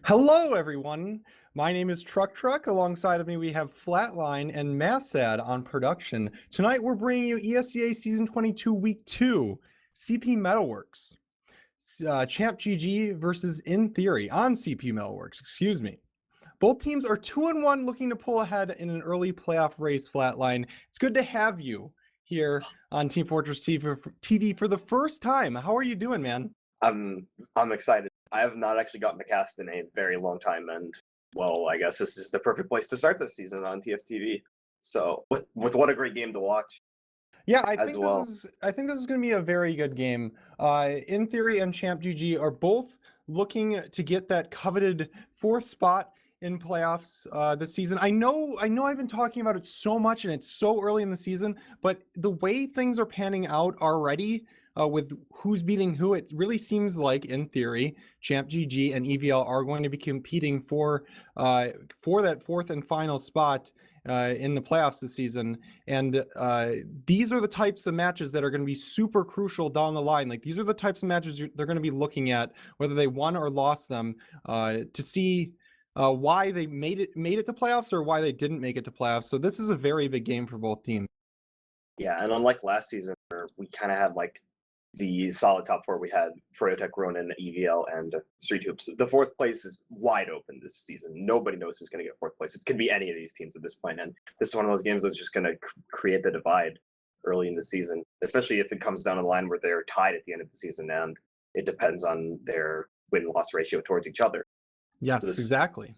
Hello, everyone. My name is Truktruk. Alongside of me, we have Flatline and Mathsad on production. Tonight, we're bringing you ESEA Season 22, Week 2, CP Metalworks. ChampGG versus In Theory on CP Metalworks, excuse me. Both teams are 2-1 looking to pull ahead in an early playoff race. Flatline. It's good to have you here on Team Fortress TV for the first time. How are you doing, man? I'm excited. I have not actually gotten to cast in a very long time, and well, I guess this is the perfect place to start this season on TFTV. So, with what a great game to watch. Yeah, I think this is going to be a very good game. In Theory and ChampGG are both looking to get that coveted fourth spot in playoffs this season. I know I've been talking about it so much and it's so early in the season, but the way things are panning out already with who's beating who, it really seems like In Theory, ChampGG and EVL are going to be competing for that fourth and final spot in the playoffs this season. And these are the types of matches that are going to be super crucial down the line. Like, these are the types of matches they're going to be looking at, whether they won or lost them, to see why they made it to playoffs or why they didn't make it to playoffs. So this is a very big game for both teams. Yeah, and unlike last season, where we kind of had like the solid top four, we had Froyotech, Ronin, EVL, and Street Hoops. The fourth place is wide open this season. Nobody knows who's going to get fourth place. It could be any of these teams at this point, and this is one of those games that's just going to create the divide early in the season, especially if it comes down to the line where they're tied at the end of the season, and it depends on their win-loss ratio towards each other. Yes, So exactly.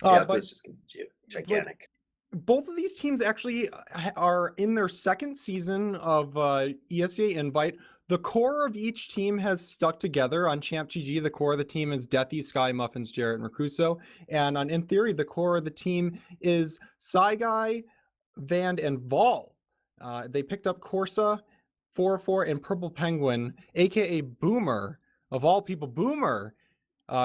Yeah, this is just going to be gigantic. Both of these teams actually are in their second season of ESEA Invite. The core of each team has stuck together. On ChampGG, the core of the team is Deathy, Sky, Muffins, Jarrett, and Recruso. And on In Theory, the core of the team is Guy, Vand, and Vol. They picked up Corsa, 404, and Purple Penguin, aka Boomer, of all people. Boomer,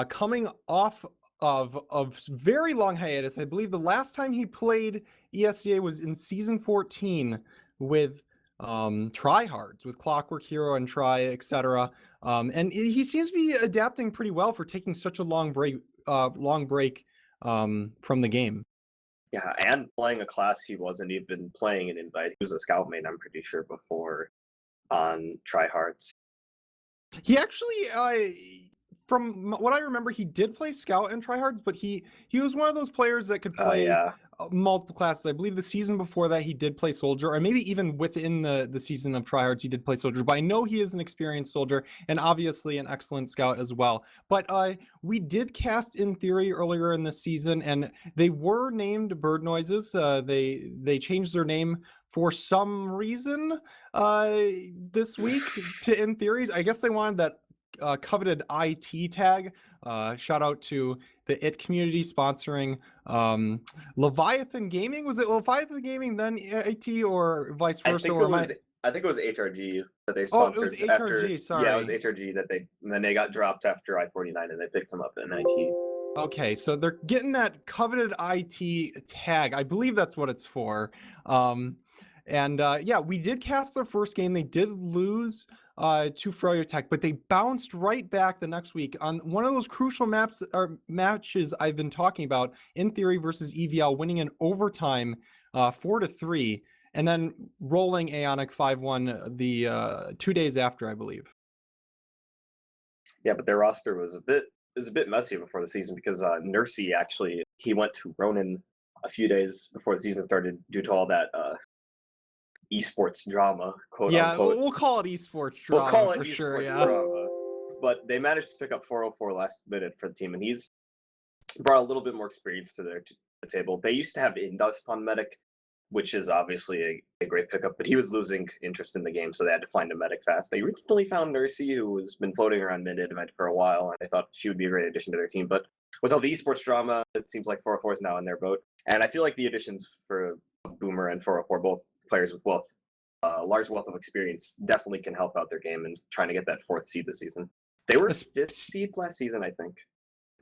coming off of very long hiatus. I believe the last time he played ESEA was in season 14 with tryhards, with Clockwork Hero and Try, etc. And he seems to be adapting pretty well for taking such a long break from the game. Yeah, and playing a class he wasn't even playing in Invite. He was a scout main, I'm pretty sure, before on tryhards. He actually, from what I remember, he did play Scout and Tryhards, but he was one of those players that could play multiple classes. I believe the season before that he did play Soldier, or maybe even within the season of Tryhards he did play Soldier. But I know he is an experienced Soldier and obviously an excellent Scout as well. But we did cast In Theory earlier in the season, and they were named Bird Noises. They changed their name for some reason this week to In Theories. I guess they wanted that coveted IT tag. Shout out to the IT community sponsoring Leviathan Gaming. Was it Leviathan Gaming then IT, or vice versa? I think it was HRG that they sponsored. Oh, it was HRG, sorry. Yeah, it was HRG and then they got dropped after I-49 and they picked them up in IT. Okay, so they're getting that coveted IT tag. I believe that's what it's for. Yeah, we did cast their first game. They did lose to Froyotech, but they bounced right back the next week on one of those crucial matches I've been talking about, In Theory versus EVL, winning in overtime 4-3, and then rolling Aonic 5-1 the 2 days after, I believe. Yeah, but their roster was a bit messy before the season because Nursey actually, he went to Ronin a few days before the season started due to all that esports drama, quote unquote. We'll call it esports drama. We'll call it for esports sure, yeah. drama. But they managed to pick up 404 last minute for the team, and he's brought a little bit more experience to the table. They used to have Indust on Medic, which is obviously a great pickup, but he was losing interest in the game, so they had to find a Medic fast. They recently found Nursey, who has been floating around mid-event for a while, and I thought she would be a great addition to their team. But with all the esports drama, it seems like 404 is now in their boat. And I feel like the additions for Boomer and 404, both players with large wealth of experience, definitely can help out their game and trying to get that fourth seed this season. They were fifth seed last season, I think.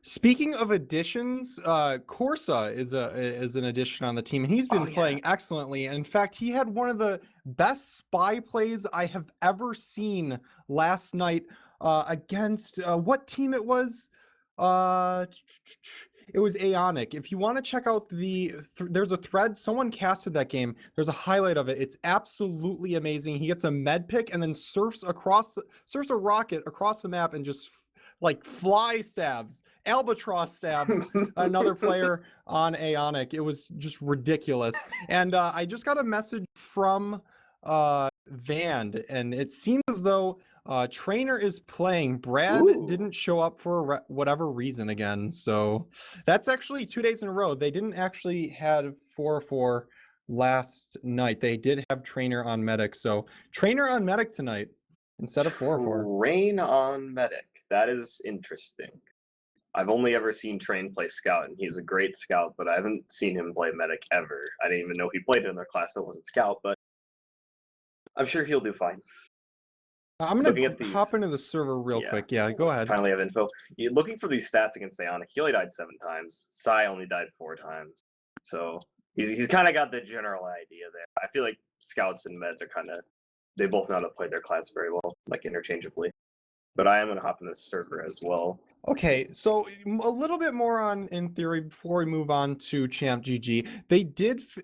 Speaking of additions, Corsa is an addition on the team, and he's been playing excellently. And in fact, he had one of the best spy plays I have ever seen last night against what team it was? It was Aeonic. If you want to check out there's a thread. Someone casted that game. There's a highlight of it. It's absolutely amazing. He gets a med pick and then surfs a rocket across the map and just like fly stabs, albatross stabs another player on Aeonic. It was just ridiculous. And I just got a message from Vand, and it seems as though Trainer is playing. Brad Ooh. didn't show up for whatever reason again. So that's actually 2 days in a row. They didn't actually had 4-4 last night. They did have Trainer on Medic. So Trainer on Medic tonight instead of 4-4. Train on Medic. That is interesting. I've only ever seen Train play Scout, and he's a great Scout, but I haven't seen him play Medic ever. I didn't even know he played in their class that wasn't Scout, but I'm sure he'll do fine. I'm gonna hop into the server real quick. Yeah, go ahead. Finally have info. Looking for these stats against Aeonic. He only died 7 times. Sai only died 4 times. So he's kind of got the general idea there. I feel like Scouts and Meds are kind of, they both know how to play their class very well, like interchangeably. But I am going to hop in this server as well. Okay, so a little bit more on In Theory before we move on to ChampGG.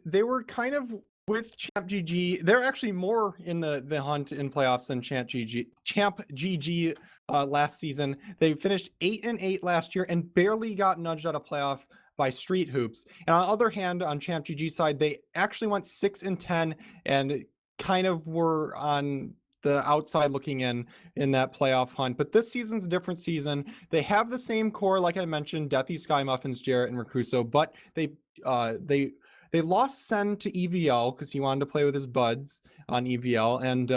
They were kind of with ChampGG. They're actually more in the hunt in playoffs than ChampGG last season. They finished 8-8 last year and barely got nudged out of playoff by Street Hoops. And on the other hand, on ChampGG side, they actually went 6-10 and kind of were on the outside looking in that playoff hunt. But this season's a different season. They have the same core, like I mentioned, Deathy, Sky Muffins, Jarrett, and Rakuso, but they lost Sen to EVL because he wanted to play with his buds on EVL, and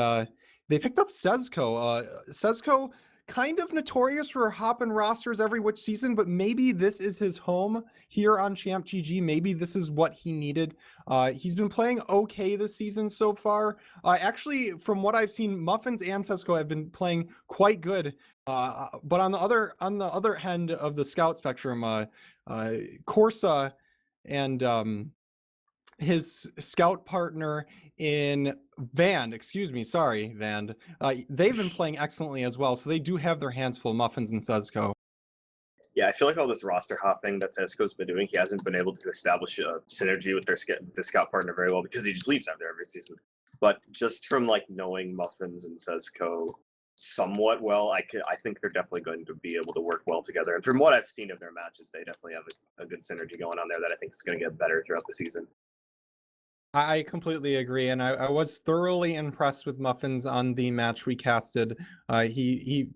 they picked up Sezco. Sezco, kind of notorious for hopping rosters every which season, but maybe this is his home here on ChampGG. Maybe this is what he needed. He's been playing okay this season so far. Actually, from what I've seen, Muffins and Sezco have been playing quite good. But on the other end of the scout spectrum, Corsa and his scout partner in Vand, they've been playing excellently as well. So they do have their hands full, Muffins and Sezco. Yeah, I feel like all this roster hopping that Sezco's been doing, he hasn't been able to establish a synergy with the scout partner very well because he just leaves out there every season. But just from like knowing Muffins and Sezco somewhat well, I think they're definitely going to be able to work well together. And from what I've seen of their matches, they definitely have a good synergy going on there that I think is going to get better throughout the season. I completely agree, and I was thoroughly impressed with Muffins on the match we casted. He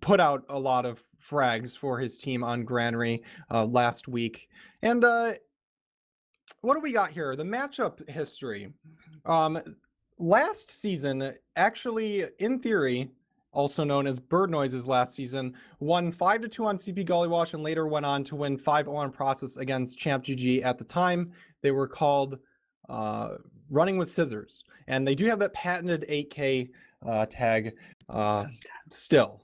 put out a lot of frags for his team on Granary last week. And what do we got here? The matchup history. Last season, actually, In Theory, also known as Bird Noises last season, won 5-2 on CP Gullywash and later went on to win 5-0 on Process against ChampGG. At the time, they were called Running with Scissors, and they do have that patented 8K tag still.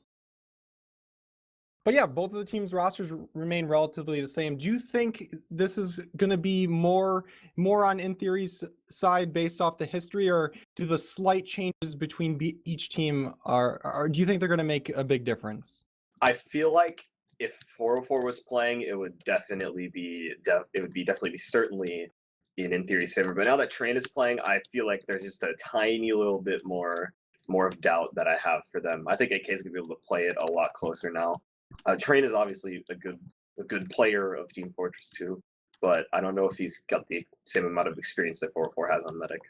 But yeah, both of the teams' rosters remain relatively the same. Do you think this is going to be more on In Theory's side based off the history, or do the slight changes between each team do you think they're going to make a big difference? I feel like if 404 was playing, it would definitely be certainly in Theory's favor. But now that Train is playing, I feel like there's just a tiny little bit more of doubt that I have for them. I think AK is going to be able to play it a lot closer now. Train is obviously a good player of Team Fortress 2, but I don't know if he's got the same amount of experience that 404 has on Medic.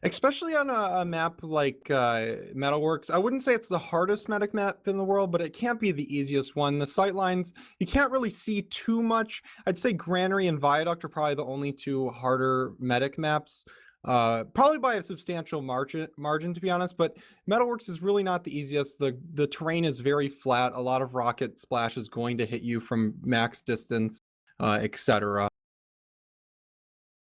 Especially on a map like Metalworks. I wouldn't say it's the hardest Medic map in the world, but it can't be the easiest one. The sightlines, you can't really see too much. I'd say Granary and Viaduct are probably the only 2 harder Medic maps. Probably by a substantial margin, to be honest, but Metalworks is really not the easiest. The terrain is very flat. A lot of rocket splash is going to hit you from max distance, etc.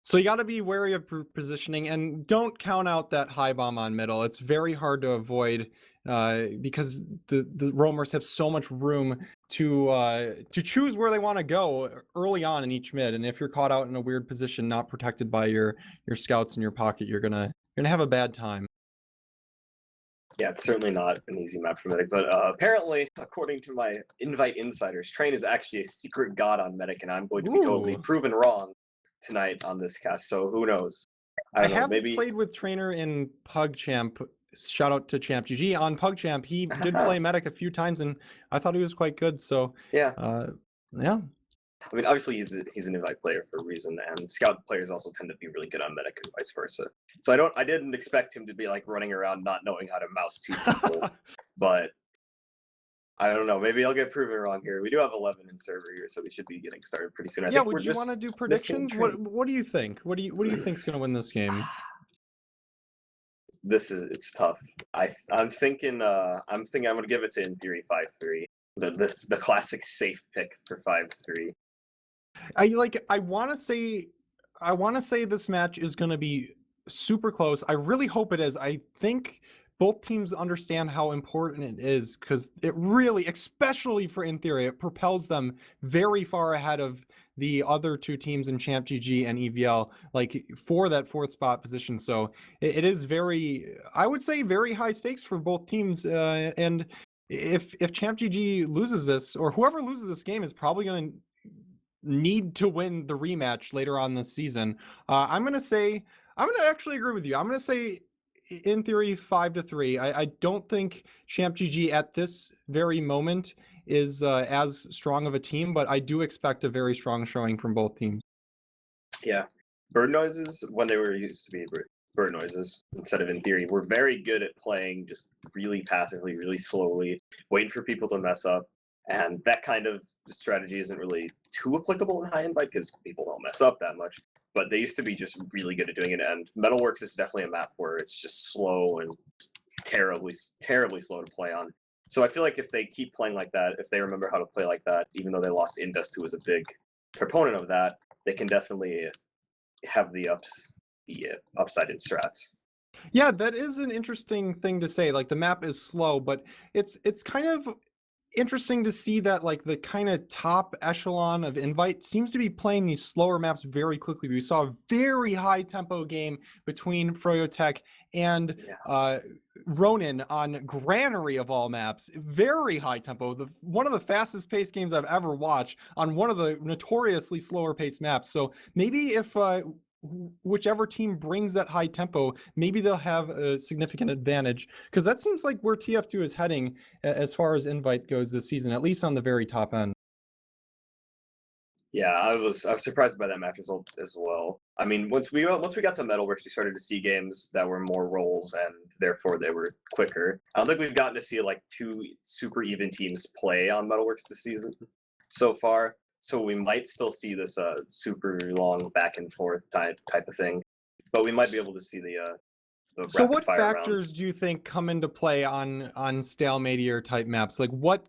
So you got to be wary of positioning, and don't count out that high bomb on middle. It's very hard to avoid because the roamers have so much room to choose where they want to go early on in each mid. And if you're caught out in a weird position, not protected by your scouts in your pocket, you're gonna have a bad time. Yeah, it's certainly not an easy map for Medic, but apparently, according to my invite insiders, Train is actually a secret god on Medic, and I'm going to be totally Ooh. proven wrong tonight on this cast, so who knows? I don't know, have maybe... played with Trainer in PugChamp. Shout out to ChampGG on PugChamp. He did play Medic a few times, and I thought he was quite good. So Yeah. Yeah. I mean, obviously he's an invite player for a reason, and scout players also tend to be really good on Medic and vice versa. So I didn't expect him to be like running around not knowing how to mouse two people, but I don't know. Maybe I'll get proven wrong here. We do have 11 in server here, so we should be getting started pretty soon. I Yeah, think would you want to do predictions? Train. What do you think? What do you think's going to win this game? It's tough. I'm thinking I'm going to give it to In Theory 5-3. The classic safe pick for 5-3. I want to say this match is going to be super close. I really hope it is. I think both teams understand how important it is, because it really, especially for In Theory, it propels them very far ahead of the other two teams in ChampGG and EVL, like for that 4th spot position. So it is very, I would say, very high stakes for both teams. And if ChampGG loses this, or whoever loses this game is probably going to need to win the rematch later on this season. I'm going to actually agree with you. I'm going to say In Theory 5-3. I don't think ChampGG at this very moment is as strong of a team, but I do expect a very strong showing from both teams. Yeah. Bird noises, when they were used to be bird noises instead of In Theory, were very good at playing just really passively, really slowly, waiting for people to mess up. And that kind of strategy isn't really too applicable in high invite because people don't mess up that much. But they used to be just really good at doing it. And Metalworks is definitely a map where it's just slow and terribly, terribly slow to play on. So I feel like if they keep playing like that, if they remember how to play like that, even though they lost Indust, who was a big proponent of that, they can definitely have the upside in strats. Yeah, that is an interesting thing to say. Like, the map is slow, but it's kind of interesting to see that, like, the kind of top echelon of invite seems to be playing these slower maps very quickly. We saw a very high tempo game between Froyotech and Ronin on Granary of all maps. Very high tempo. One of the fastest paced games I've ever watched on one of the notoriously slower paced maps. So maybe if whichever team brings that high tempo, maybe they'll have a significant advantage, because that seems like where TF2 is heading as far as invite goes this season, at least on the very top end. Yeah, I was surprised by that match result as well. I mean, once we got to Metalworks, we started to see games that were more rolls, and therefore they were quicker. I don't think we've gotten to see like 2 super even teams play on Metalworks this season so far. So we might still see this super long back and forth type of thing, but we might be able to see the so rapid what fire factors rounds. do you think come into play on stalemate type maps? Like, what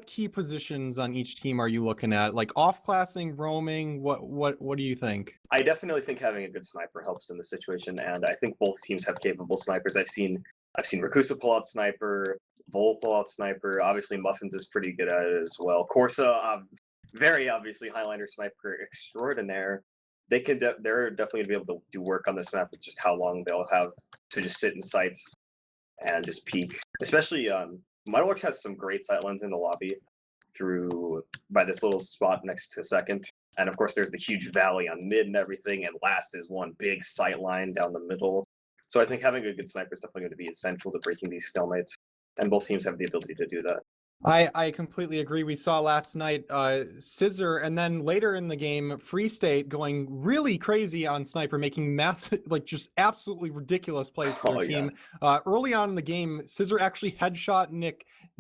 key positions on each team are you looking at? Like off-classing, roaming? What do you think? I definitely think having a good sniper helps in the situation, and I think both teams have capable snipers. I've seen Rakusa pull out sniper, Vol pull out sniper. Obviously, Muffins is pretty good at it as well. Corsa, very obviously Highlander sniper extraordinaire. They're definitely gonna be able to do work on this map with just how long they'll have to just sit in sites and just peek. Especially Metalworks has some great sightlines in the lobby by this little spot next to second. And of course there's the huge valley on mid and everything, and last is one big sightline down the middle. So I think having a good sniper is definitely going to be essential to breaking these stalemates. And both teams have the ability to do that. I completely agree. We saw last night Scissor, and then later in the game, Free State going really crazy on sniper, making massive, like, just absolutely ridiculous plays for their team. Yes. Early on in the game, Scissor actually headshot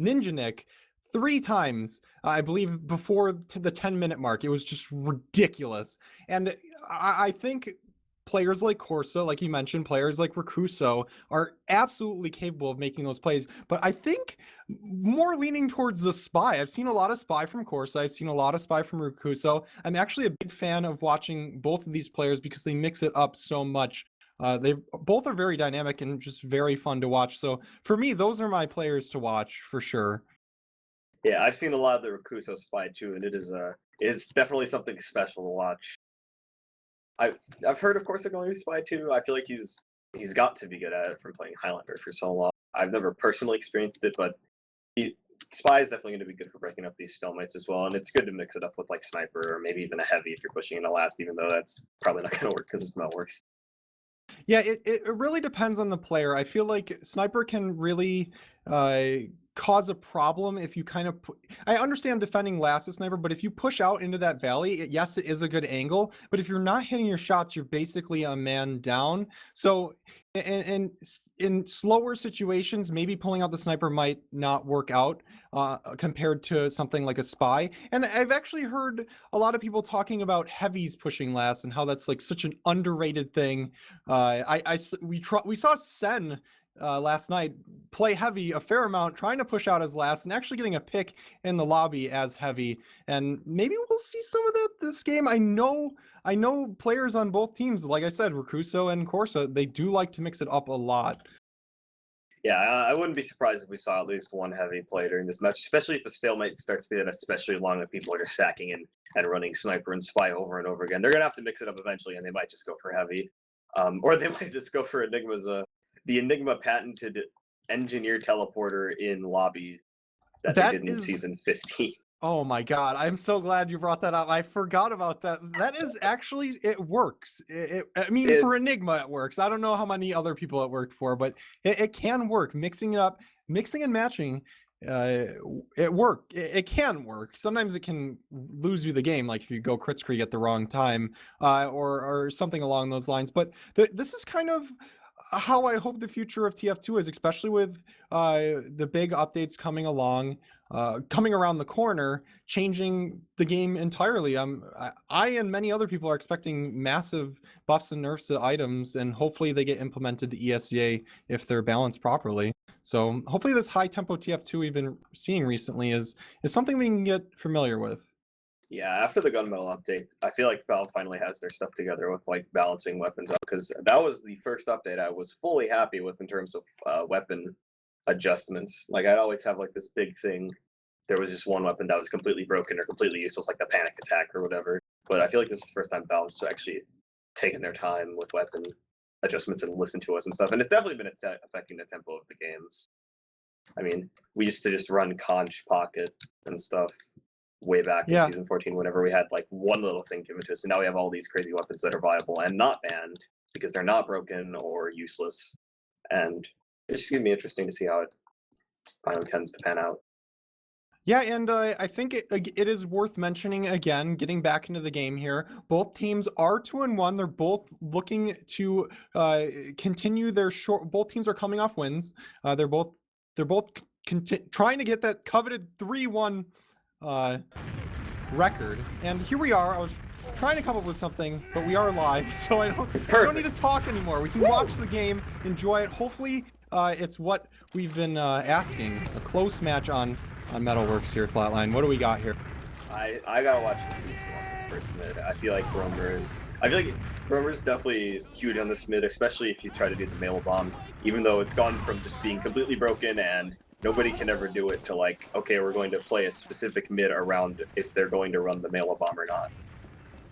Ninja Nick 3 times, I believe, before the 10-minute mark. It was just ridiculous. And I think players like Corsa, like you mentioned, players like Rakuso are absolutely capable of making those plays. But I think more leaning towards the spy. I've seen a lot of spy from Corsa. I've seen a lot of spy from Rakuso. I'm actually a big fan of watching both of these players because they mix it up so much. They both are very dynamic and just very fun to watch. So for me, those are my players to watch for sure. Yeah, I've seen a lot of the Rakuso spy too, and it is definitely something special to watch. I've heard, of course, they're going to be spy too. I feel like he's got to be good at it from playing Highlander for so long. I've never personally experienced it, but Spy is definitely going to be good for breaking up these stalemates as well, and it's good to mix it up with like Sniper or maybe even a Heavy if you're pushing in a last, even though that's probably not going to work because it's not works. Yeah, it really depends on the player. I feel like Sniper can really cause a problem if you kind of I understand defending last with Sniper, but if you push out into that valley, yes, it is a good angle, but if you're not hitting your shots, you're basically a man down. So in slower situations, maybe pulling out the Sniper might not work out compared to something like a Spy. And I've actually heard a lot of people talking about Heavies pushing last and how that's like such an underrated thing. We saw Sen last night play Heavy a fair amount, trying to push out as last and actually getting a pick in the lobby as Heavy. And maybe we'll see some of that this game. I know players on both teams, like I said, Recruso and Corsa, they do like to mix it up a lot. Yeah, I wouldn't be surprised if we saw at least one Heavy play during this match, especially if the stalemate starts to get especially long and people are just stacking in and running Sniper and Spy over and over again. They're going to have to mix it up eventually, and they might just go for Heavy. Or they might just go for Enigma's the Enigma patented engineer teleporter in lobby that they did in season 15. Oh my god, I'm so glad you brought that up. I forgot about that. That is actually, it works. I mean, for Enigma it works. I don't know how many other people it worked for, but it can work. Mixing it up, mixing and matching, it can work. Sometimes it can lose you the game, like if you go crit scree at the wrong time, or something along those lines. But this is kind of how I hope the future of TF2 is, especially with the big updates coming along, coming around the corner, changing the game entirely. I and many other people are expecting massive buffs and nerfs to items, and hopefully they get implemented to ESEA if they're balanced properly. So hopefully this high tempo TF2 we've been seeing recently is something we can get familiar with. Yeah, after the gunmetal update, I feel like Valve finally has their stuff together with like balancing weapons up, because that was the first update I was fully happy with in terms of weapon adjustments. Like I'd always have like this big thing. There was just one weapon that was completely broken or completely useless, like the panic attack or whatever. But I feel like this is the first time Valve's actually taken their time with weapon adjustments and listened to us and stuff. And it's definitely been affecting the tempo of the games. I mean, we used to just run Conch Pocket and stuff way back in season 14 whenever we had like one little thing given to us, and now we have all these crazy weapons that are viable and not banned because they're not broken or useless, and it's just gonna be interesting to see how it finally tends to pan out. Yeah, and I think it is worth mentioning again, getting back into the game here. Both teams are 2-1. They're both looking to continue their short. Both teams are coming off wins. They're both trying to get that coveted 3-1 record. And here we are. I was trying to come up with something, but we are live, so I don't need to talk anymore. We can watch the game, enjoy it. Hopefully it's what we've been asking. A close match on Metalworks here, Flatline. What do we got here? I gotta watch Recruso on this first mid. I feel like Romer is definitely huge on this mid, especially if you try to do the mail bomb, even though it's gone from just being completely broken and nobody can ever do it to like, okay, we're going to play a specific mid around if they're going to run the mail bomb or not.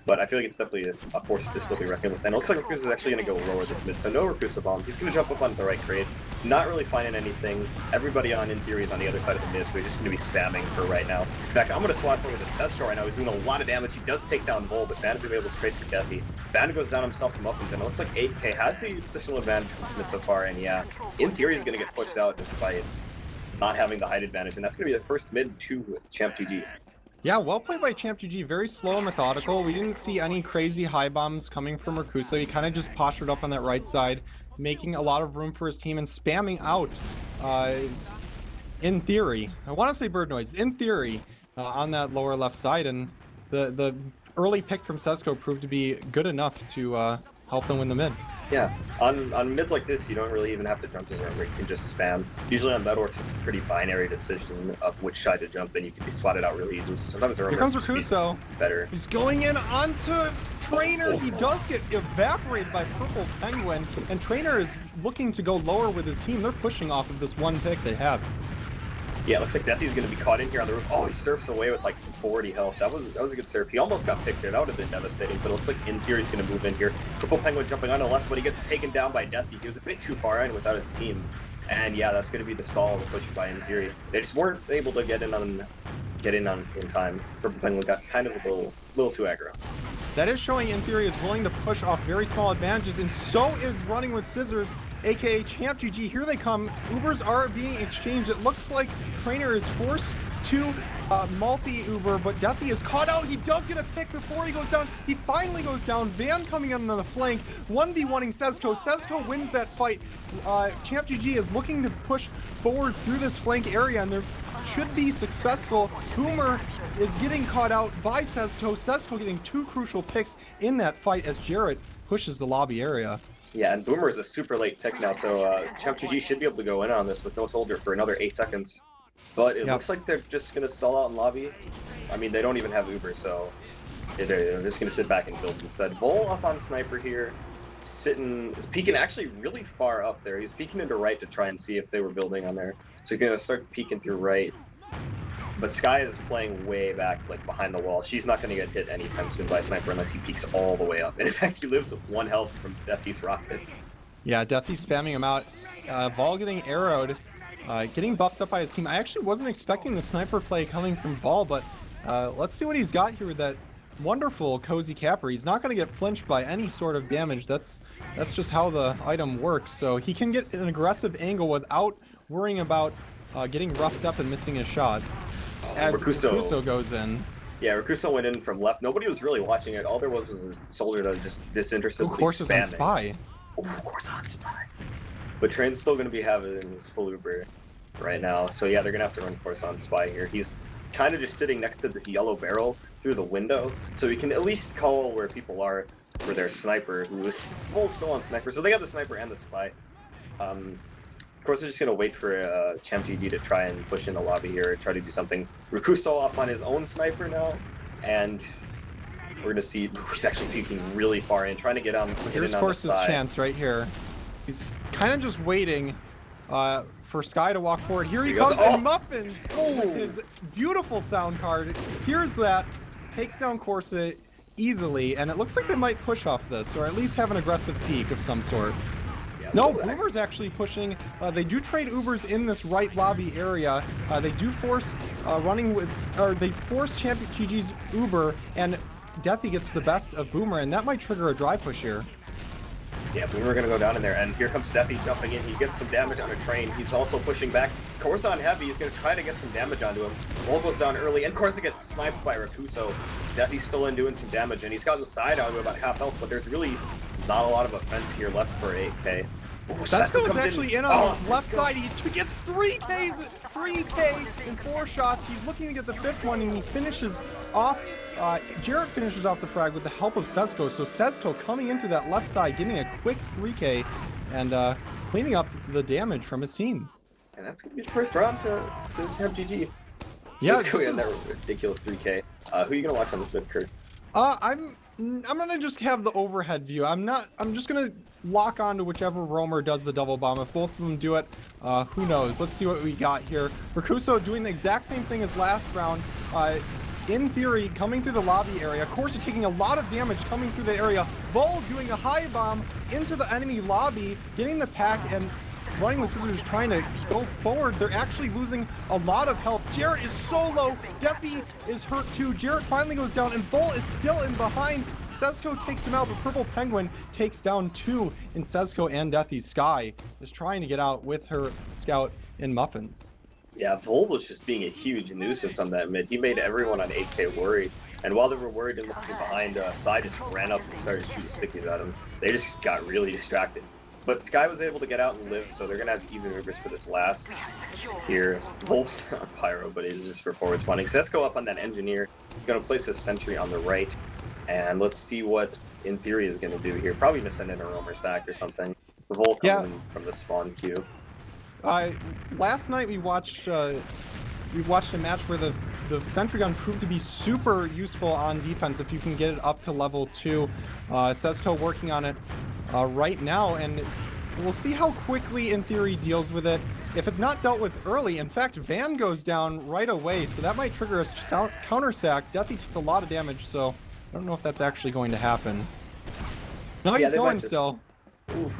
But I feel like it's definitely a force to still be reckoned with. And it looks like Recruso is actually going to go lower this mid, so no Recruso bomb. He's going to jump up onto the right crate, not really finding anything. Everybody on In Theory is on the other side of the mid, so he's just going to be spamming for right now. In fact, I'm going to swap over to Sesko right now. He's doing a lot of damage. He does take down Vol, but Van is going to be able to trade for Deathy. Van goes down himself to Muffins, and it looks like 8K has the positional advantage from this mid so far, and yeah, In Theory is going to get pushed out despite not having the height advantage, and that's going to be the first mid to ChampGG. Yeah, well played by ChampGG. Very slow and methodical. We didn't see any crazy high bombs coming from Recruso. He kind of just postured up on that right side, making a lot of room for his team and spamming out, In Theory. I want to say Bird Noise. In Theory, on that lower left side. And the early pick from Sesko proved to be good enough to help them win the mid. Yeah, on mids like this, you don't really even have to jump to zone where you can just spam. Usually on Metalworks, it's a pretty binary decision of which side to jump, and you can be swatted out really easy. Sometimes here comes Recruso. Better. He's going in onto Trainer. He does get evaporated by Purple Penguin, and Trainer is looking to go lower with his team. They're pushing off of this one pick they have. Yeah, it looks like Deathy's going to be caught in here on the roof. Oh, he surfs away with like 40 health. That was a good surf. He almost got picked there. That would have been devastating, but it looks like In Theory's going to move in here. Purple Penguin jumping on the left, but he gets taken down by Deathy. He was a bit too far in without his team. And yeah, that's going to be the stall to push by in theory. They just weren't able to get in in time. Purple Penguin got kind of a little too aggro. That is showing in theory is willing to push off very small advantages, and so is Running with Scissors, aka ChampGG. Here they come. Ubers are being exchanged. It looks like Trainer is forced to multi-Uber, but Deathy is caught out. He does get a pick before he goes down. He finally goes down. Van coming in on the flank, 1v1ing Sezco. Sezco wins that fight. ChampGG is looking to push forward through this flank area, and they're should be successful. Boomer is getting caught out by Sezco. Sezco getting 2 crucial picks in that fight as Jarrett pushes the lobby area. Yeah, and Boomer is a super late pick now, so ChampGG should be able to go in on this with no soldier for another 8 seconds. But it looks like they're just going to stall out in lobby. I mean, they don't even have Uber, so they're just going to sit back and build instead. Vol up on Sniper here, is peeking actually really far up there. He's peeking into right to try and see if they were building on there. So he's going to start peeking through right. But Sky is playing way back, like behind the wall. She's not going to get hit anytime soon by Sniper unless he peeks all the way up. And in fact, he lives with 1 health from Deathy's rocket. Yeah, Deathy spamming him out. Vol getting arrowed, getting buffed up by his team. I actually wasn't expecting the Sniper play coming from Vol, but let's see what he's got here with that wonderful cozy capper. He's not going to get flinched by any sort of damage. That's just how the item works. So he can get an aggressive angle without worrying about getting roughed up and missing his shot. As Rakuso goes in. Yeah, Rakuso went in from left. Nobody was really watching it. All there was a soldier that just disinterestedly Of course, it's on Spy. Oh, of course on Spy. But Train's still going to be having his full Uber right now. So yeah, they're going to have to run course on Spy here. He's kind of just sitting next to this yellow barrel through the window, so he can at least call where people are for their Sniper, who is still on Sniper. So they got the Sniper and the Spy. Of course, they're just going to wait for ChampGG to try and push in the lobby here, try to do something. Rakuso off on his own Sniper now, and we're going to see he's actually peeking really far in, trying to get on. Here's Course's chance right here. He's kind of just waiting for Sky to walk forward. Here he comes, and Muffins, his beautiful sound card, hears that, takes down Corsa easily, and it looks like they might push off this, or at least have an aggressive peek of some sort. No, Boomer's actually pushing. They do trade Ubers in this right lobby area. They do force they force ChampGG's Uber, and Deathy gets the best of Boomer, and that might trigger a drive push here. Yeah, Boomer gonna go down in there, and here comes Deathy jumping in. He gets some damage on a Train. He's also pushing back. Corsa on heavy. He's gonna try to get some damage onto him. Vol goes down early, and Corsa gets sniped by Rakuso. Deathy's still in doing some damage, and he's gotten the side out to about half health, but there's really not a lot of offense here left for 8K. Sezco is actually in on the left side. He gets 3K in 4 shots. He's looking to get the 5th one, and he finishes off. Jarrett finishes off the frag with the help of Sezco. So Sezco coming into that left side, getting a quick 3K, and cleaning up the damage from his team. And that's gonna be the first round to ChampGG. Yeah, Sezco in that ridiculous 3K. Who are you gonna watch on this mid, Kurt? I'm gonna just have the overhead view. I'm just gonna lock on to whichever roamer does the double bomb. If both of them do it, who knows? Let's see what we got here. Rakuso doing the exact same thing as last round. In theory, coming through the lobby area. Corsa taking a lot of damage coming through the area. Vol doing a high bomb into the enemy lobby, getting the pack, and Running with Scissors trying to go forward. They're actually losing a lot of health. Jarrett is so low. Deathy is hurt too. Jarrett finally goes down, and Vol is still in behind. Sezco takes him out, but Purple Penguin takes down 2 in Sezco and Deathy. Sky is trying to get out with her scout in Muffins. Yeah, Vol was just being a huge nuisance on that mid. He made everyone on 8K worried. And while they were worried and looking behind, Side just ran up and started shooting stickies at him. They just got really distracted. But Sky was able to get out and live, so they're going to have even Ubers for this last here. Vol's on Pyro, but it is just for forward spawning. Sezco up on that Engineer. He's going to place his sentry on the right. And let's see what, in theory, is going to do here. Probably going to send in a roamer sack or something. The Vol coming in from the spawn queue. Last night we watched a match where the sentry gun proved to be super useful on defense if you can get it up to level 2. Sezco working on it right now, and we'll see how quickly in theory deals with it. If it's not dealt with early, in fact, Van goes down right away, so that might trigger a counter sack. Deathy takes a lot of damage, so I don't know if that's actually going to happen. No, he's going still. Ooh.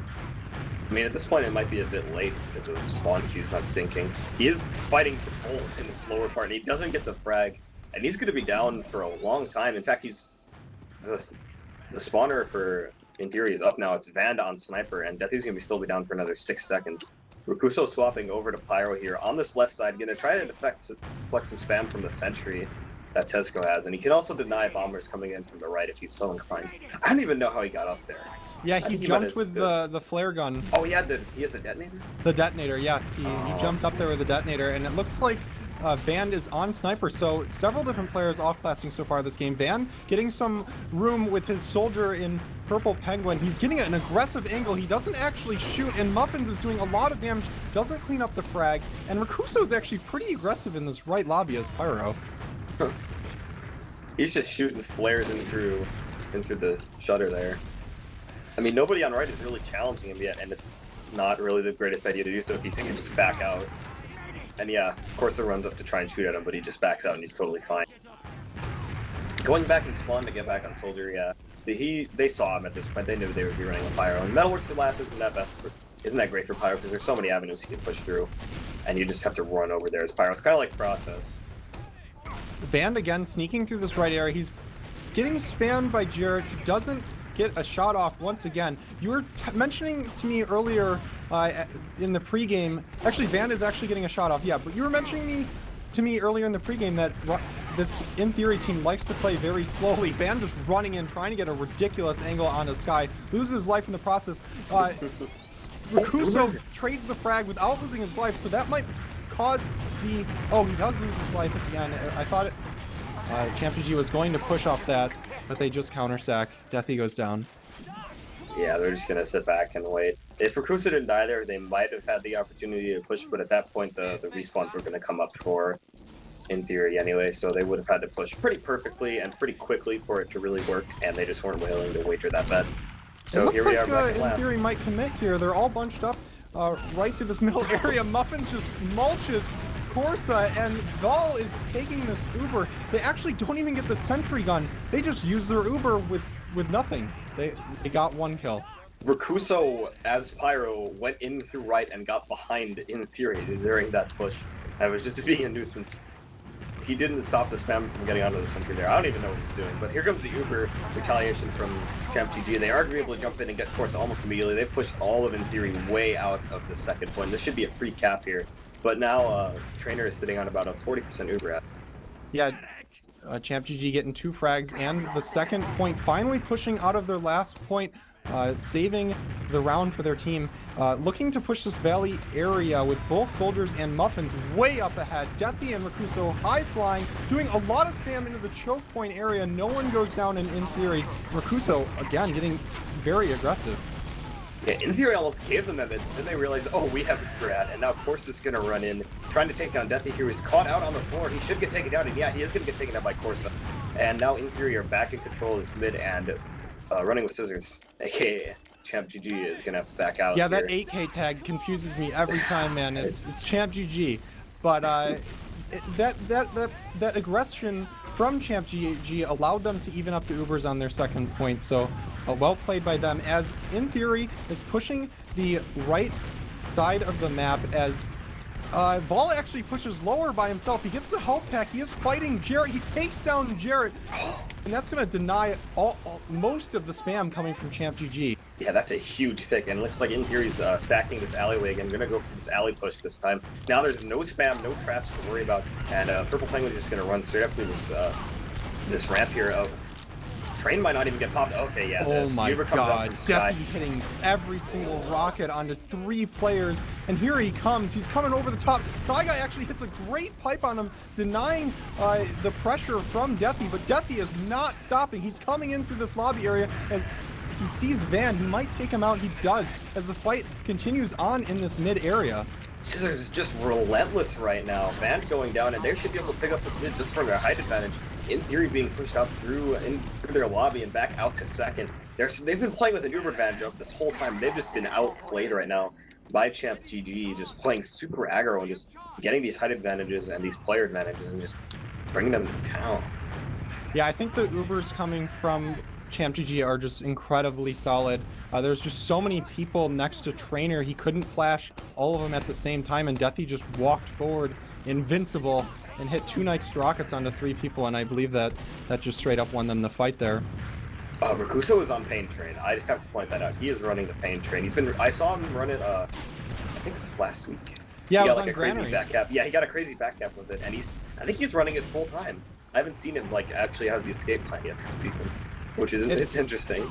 I mean, at this point, it might be a bit late because of spawn queues not syncing. He is fighting to pull in this lower part, and he doesn't get the frag, and he's going to be down for a long time. In fact, he's the spawner for, in theory, is up now. It's Vanda on Sniper, and Deathy's going to still be down for another 6 seconds. Rakuso swapping over to Pyro here on this left side, going to try to deflect some spam from the sentry that Tesco has, and he can also deny bombers coming in from the right if he's so inclined. I don't even know how he got up there. Yeah, he jumped with the flare gun. Oh, he has the detonator? The detonator, yes. He jumped up there with the detonator, and it looks like Van is on Sniper, so several different players off-classing so far this game. Van getting some room with his soldier in Purple Penguin. He's getting an aggressive angle. He doesn't actually shoot, and Muffins is doing a lot of damage, doesn't clean up the frag, and Rakuso is actually pretty aggressive in this right lobby as Pyro. He's just shooting flares in through the shutter there. I mean, nobody on right is really challenging him yet, and it's not really the greatest idea to do so if he can just back out. And yeah, of course it runs up to try and shoot at him, but he just backs out and he's totally fine. Going back and spawn to get back on Soldier, yeah. They saw him at this point. They knew they would be running a Pyro. And Metalworks at last isn't that great for Pyro because there's so many avenues he can push through, and you just have to run over there as Pyro. It's kind of like Process. Band again sneaking through this right area. He's getting spammed by Jarrett. He doesn't get a shot off once again. You were mentioning to me earlier in the pregame. Actually, Van is actually getting a shot off. Yeah, but you were mentioning to me earlier in the pregame that this in theory team likes to play very slowly. Van just running in, trying to get a ridiculous angle onto Sky, loses his life in the process. Rakuso trades the frag without losing his life, so that might cause the... Oh, he does lose his life at the end. I thought ChampGG was going to push off that, but they just counter-sack. Deathy goes down. Yeah, they're just going to sit back and wait. If Rakuso didn't die there, they might have had the opportunity to push, but at that point the respawns were going to come up for, in theory anyway, so they would have had to push pretty perfectly and pretty quickly for it to really work, and they just weren't willing to wager that bet. So it looks here we like are back at last. in theory might commit here. They're all bunched up right through this middle area. Muffins just mulches Corsa, and Vol is taking this Uber. They actually don't even get the sentry gun. They just use their Uber with nothing. They got one kill. Rakuso, as Pyro, went in through right and got behind in theory during that push. And was just being a nuisance. He didn't stop the spam from getting onto the sentry there. I don't even know what he's doing. But here comes the Uber retaliation from ChampGG. They are able to jump in and get Corsa almost immediately. They've pushed all of in theory way out of the second point. This should be a free cap here. But now Trainer is sitting on about a 40% Uber at. Yeah, ChampGG getting 2 frags and the second point, finally pushing out of their last point, saving the round for their team. Looking to push this valley area with both Soldiers and Muffins way up ahead. Deathy and Rakuso high flying, doing a lot of spam into the choke point area. No one goes down in theory. Rakuso, again, getting very aggressive. Yeah, in theory almost gave them a bit, then they realized, oh, we have a Grad, and now Corsa is going to run in, trying to take down Deathy here. He's caught out on the floor, he should get taken down, and yeah, he is going to get taken down by Corsa. And now in theory are back in control of this mid, and running with scissors, aka ChampGG is going to have to back out. Yeah, here. that 8K tag confuses me every time, man. It's ChampGG, but that aggression from ChampGG allowed them to even up the Ubers on their second point, so well played by them, as in theory is pushing the right side of the map as Vol actually pushes lower by himself. He gets the health pack, he is fighting Jarrett, he takes down Jarrett, and that's going to deny most of the spam coming from ChampGG. Yeah, that's a huge pick, and it looks like in theory's stacking this alleyway again. Gonna go for this alley push this time. Now there's no spam, no traps to worry about, and Purple Penguin's just gonna run straight up through this ramp here. Train might not even get popped. Okay, yeah. Oh my god, Deathy hitting every single rocket onto 3 players, and here he comes. He's coming over the top. Saigai actually hits a great pipe on him, denying the pressure from Deathy, but Deathy is not stopping. He's coming in through this lobby area, and he sees Van. He might take him out. He does, as the fight continues on in this mid area. Scissors is just relentless right now. Van going down, and they should be able to pick up this mid just from their height advantage. In theory, being pushed out through their lobby and back out to second. They've been playing with an Uber advantage up this whole time. They've just been outplayed right now by ChampGG, just playing super aggro and just getting these height advantages and these player advantages and just bringing them to town. Yeah, I think the Uber's coming from ChampGG are just incredibly solid. There's just so many people next to Trainer. He couldn't flash all of them at the same time, and Deathy just walked forward invincible and hit 2 nice rockets onto 3 people, and I believe that just straight up won them the fight there. Rakuso is on Pain Train. I just have to point that out. He is running the Pain Train. I saw him run it, I think it was last week. Yeah, he got it was like a crazy Granary. back cap. Yeah, he got a crazy back cap with it, and I think he's running it full time. I haven't seen him like actually have the escape plan yet this season, which is it's interesting.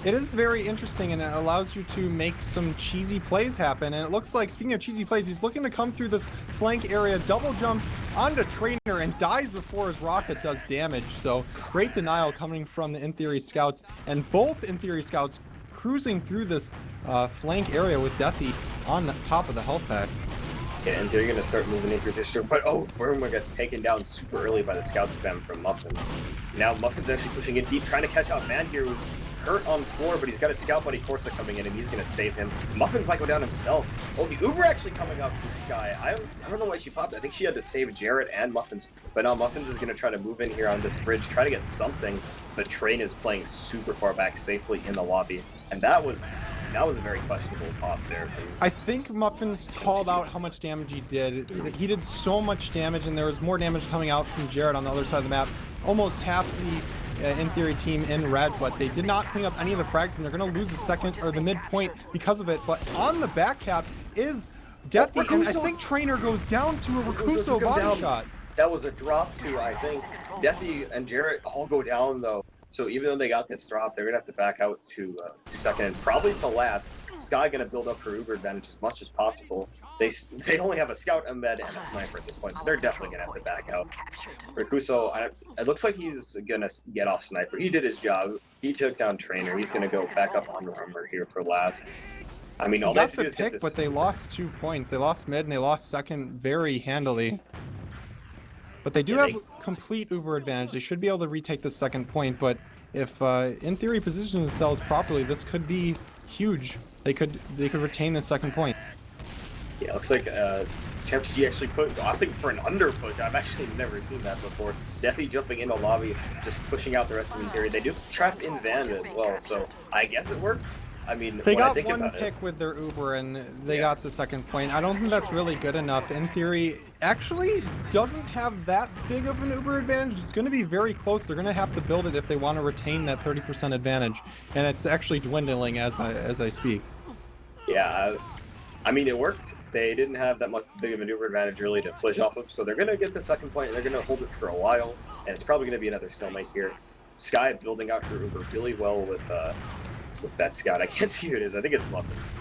It is very interesting, and it allows you to make some cheesy plays happen. And it looks like, speaking of cheesy plays, he's looking to come through this flank area, double jumps onto Trainer, and dies before his rocket does damage. So great denial coming from the In Theory scouts, and both In Theory scouts cruising through this flank area with Deathy on the top of the health pack. Yeah, and they're gonna start moving into district, but Burma gets taken down super early by the scout spam from Muffins. Now Muffins actually pushing in deep, trying to catch out Man here, who's hurt on floor, but he's got a scout buddy Corsa coming in, and he's gonna save him. Muffins might go down himself. Oh, the Uber actually coming up from Sky. I don't know why she popped. I think she had to save Jarrett and Muffins, but now Muffins is gonna try to move in here on this bridge, try to get something. The Train is playing super far back safely in the lobby, and that was a very questionable pop there. I think Muffins called out how much damage he did. He did so much damage, and there was more damage coming out from Jarrett on the other side of the map. Almost half the In Theory team in red, but they did not clean up any of the frags, and they're going to lose the second or the midpoint because of it. But on the back cap is Deathy, and I think Trainer goes down to a Rakuso body shot. That was a drop too, I think. Deathy and Jarrett all go down though. So even though they got this drop, they're gonna have to back out to second and probably to last. Sky gonna build up her Uber advantage as much as possible. They only have a scout, a med, and a sniper at this point, so they're definitely gonna have to back out. Rakuso, it looks like he's gonna get off sniper. He did his job. He took down Trainer. He's gonna go back up on armor here for last. I mean, all they have to do is get this. But they lost 2 points. They lost mid and they lost second very handily. But they do have complete Uber advantage. They should be able to retake the second point, but if In Theory position themselves properly, this could be huge. They could retain the second point. Yeah, it looks like ChampGG actually opting for an under push. I've actually never seen that before. Deathy jumping into lobby, just pushing out the rest of In Theory. They do trap in Van as well, so I guess it worked. I mean, they got one pick with their Uber, and they got the second point. I don't think that's really good enough. In Theory actually doesn't have that big of an Uber advantage. It's going to be very close. They're going to have to build it if they want to retain that 30% advantage, and it's actually dwindling as I speak. Yeah, I mean, it worked. They didn't have that much big of an Uber advantage really to push off of, so they're going to get the second point, and they're going to hold it for a while, and it's probably going to be another stalemate here. Sky building out her Uber really well with that scout. I can't see who it is. I think it's Muffins.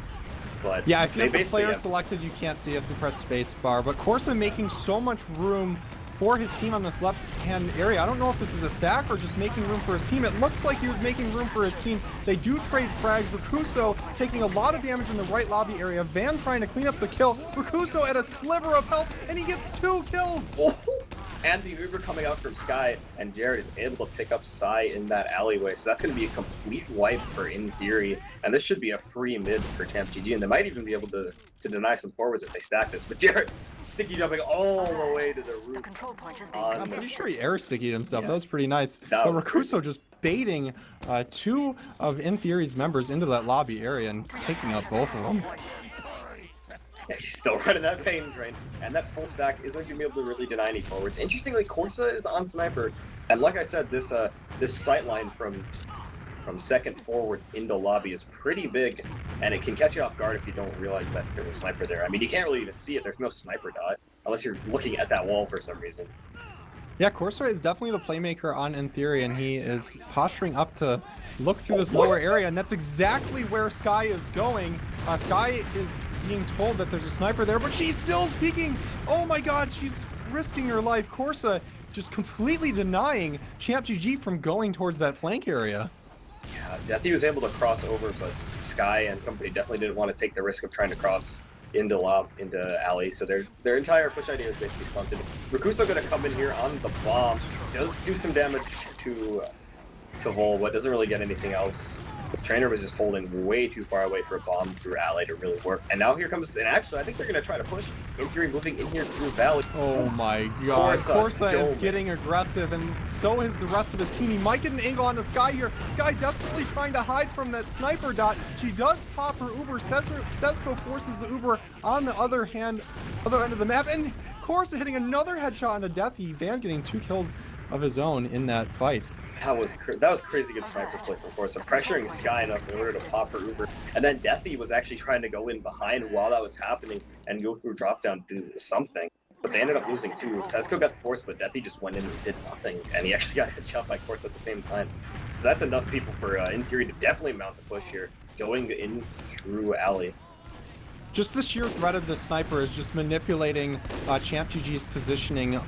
But yeah, if you have the player selected, you can't see it if you press space bar. But Corsa making so much room for his team on this left-hand area. I don't know if this is a sack or just making room for his team. It looks like he was making room for his team. They do trade frags. Rakuso taking a lot of damage in the right lobby area. Van trying to clean up the kill. Rakuso at a sliver of health, and he gets 2 kills. Oh. And the Uber coming out from Sky, and Jarrett is able to pick up Psy in that alleyway. So that's going to be a complete wipe for In Theory. And this should be a free mid for ChampGG, and they might even be able to deny some forwards if they stack this. But Jarrett sticky jumping all the way to the roof. I'm pretty sure he air stickied himself. Yeah. That was pretty nice. But Rakuso just baiting 2 of In Theory's members into that lobby area and taking out both of them. Yeah, he's still running that Pain Train, and that full stack isn't going to be able to really deny any forwards. Interestingly, Corsa is on sniper, and like I said, this sight line from second forward into lobby is pretty big, and it can catch you off guard if you don't realize that there's a sniper there. I mean, you can't really even see it. There's no sniper dot, unless you're looking at that wall for some reason. Yeah, Corsa is definitely the playmaker on In Theory, and he is posturing up to look through this lower area, and that's exactly where Sky is going. Sky is being told that there's a sniper there, but she's still peeking. Oh my god, she's risking her life. Corsa just completely denying ChampGG from going towards that flank area. Yeah, Deathy was able to cross over, but Sky and company definitely didn't want to take the risk of trying to cross into alley, so their entire push idea is basically stunted. Rakuso gonna come in here on the bomb, does do some damage to Vol, but doesn't really get anything else. Trainer was just holding way too far away for a bomb through alley to really work. And now here comes, and actually I think they're going to try to push, in theory, moving in here through valley. Oh my god, Corsa is getting aggressive, and so is the rest of his team. He might get an angle on the Sky here. Sky desperately trying to hide from that sniper dot. She does pop her Uber. Sesko forces the Uber on the other end of the map, and Corsa hitting another headshot on a Deathy. Van getting 2 kills of his own in that fight. That was crazy good sniper play from Corsa, pressuring Sky enough in order to pop her Uber. And then Deathy was actually trying to go in behind while that was happening and go through drop down to do something. But they ended up losing too. Sesko got the force, but Deathy just went in and did nothing. And he actually got headshot by Corsa at the same time. So that's enough people for, in theory, to definitely mount a push here, going in through alley. Just the sheer threat of the sniper is just manipulating ChampGG's positioning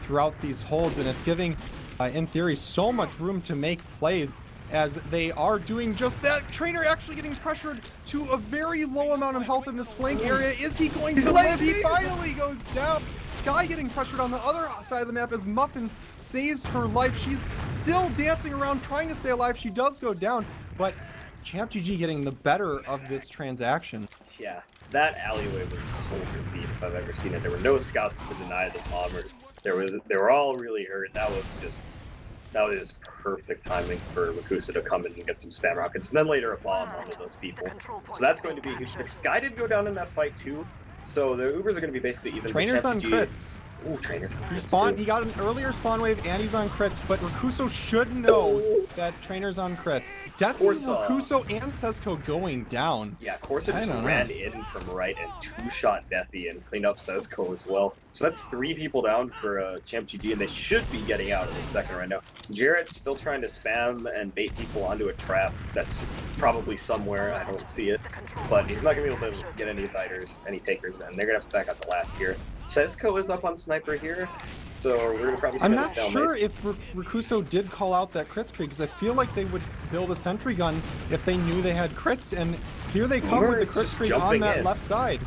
throughout these holds, and it's giving, in theory, so much room to make plays as they are doing just that. Trainer actually getting pressured to a very low amount of health in this flank area. Is he going to live? He finally goes down. Sky getting pressured on the other side of the map as Muffins saves her life. She's still dancing around trying to stay alive. She does go down, but ChampGG getting the better of this transaction. Yeah, that alleyway was soldier feed if I've ever seen it. There were no scouts to deny the bombers. They were all really hurt. That was perfect timing for Rakusa to come in and get some spam rockets, and then later a bomb onto those people. So that's going to be a huge pick. Sky did go down in that fight too, so the Ubers are going to be basically even. Trainers on crits. Ooh, Trainers on crits. He got an earlier spawn wave and he's on crits, but Rakuso should know that Trainer's on crits. Definitely Rakuso and Sesko going down. Yeah, Corsa just ran in from right and 2-shot Deathy and cleaned up Sesko as well. So that's 3 people down for ChampGG, and they should be getting out in the second right now. Jarrett's still trying to spam and bait people onto a trap that's probably somewhere. I don't see it, but he's not going to be able to get any fighters, any takers, and they're going to have to back out the last here. Sesko is up on sniper here, so we're going to probably see I'm not sure if Rakuso did call out that crit streak, because I feel like they would build a sentry gun if they knew they had crits, and here they come with the crit streak on that left side.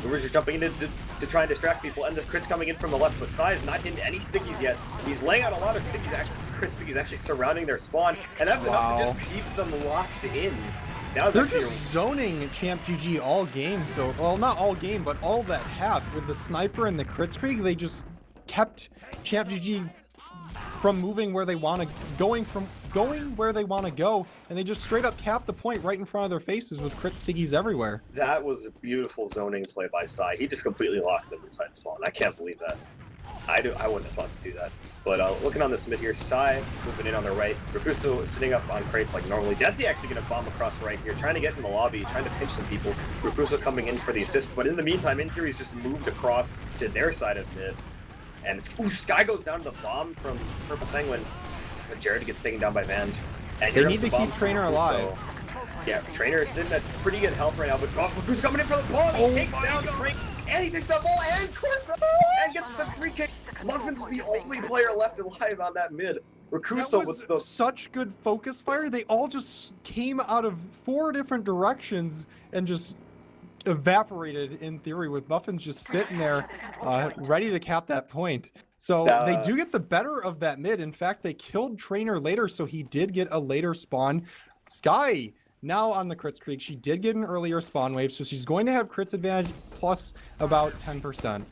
We're just jumping in to try and distract people, and the crit's coming in from the left, but Sai's not hitting any stickies yet. He's laying out a lot of stickies, actually, crit stickies actually surrounding their spawn, and that's enough to just keep them locked in. They're just zoning ChampGG all game, so, well, not all game, but all that half. With the sniper and the crit streak, they just kept ChampGG from moving where they want to, going where they want to go, and they just straight up capped the point right in front of their faces with crit stickies everywhere. That was a beautiful zoning play by Sai. He just completely locked them inside spawn. I can't believe that. I wouldn't have thought to do that. But looking on this mid here, Sai moving in on the right. Rakuso sitting up on crates like normally. Deathy actually going to bomb across right here, trying to get in the lobby, trying to pinch some people. Rakuso coming in for the assist, but in the meantime, in theory, he's just moved across to their side of mid. And Sky goes down to the bomb from Purple Penguin. But Jared gets taken down by Van. And they need to keep Trainer alive. Yeah, Trainer is sitting at pretty good health right now, but Rakuso coming in for the ball. He takes down Trainer. And he takes that ball and Corsa and gets the free kick. Muffin's the only player left alive on that mid. Rakuso was such good focus fire. They all just came out of 4 different directions and just evaporated, in theory, with Muffins just sitting there ready to cap that point. So they do get the better of that mid. In fact, they killed Trainer later, so he did get a later spawn. Sky now on the crit streak. She did get an earlier spawn wave, so she's going to have crits advantage plus about 10%.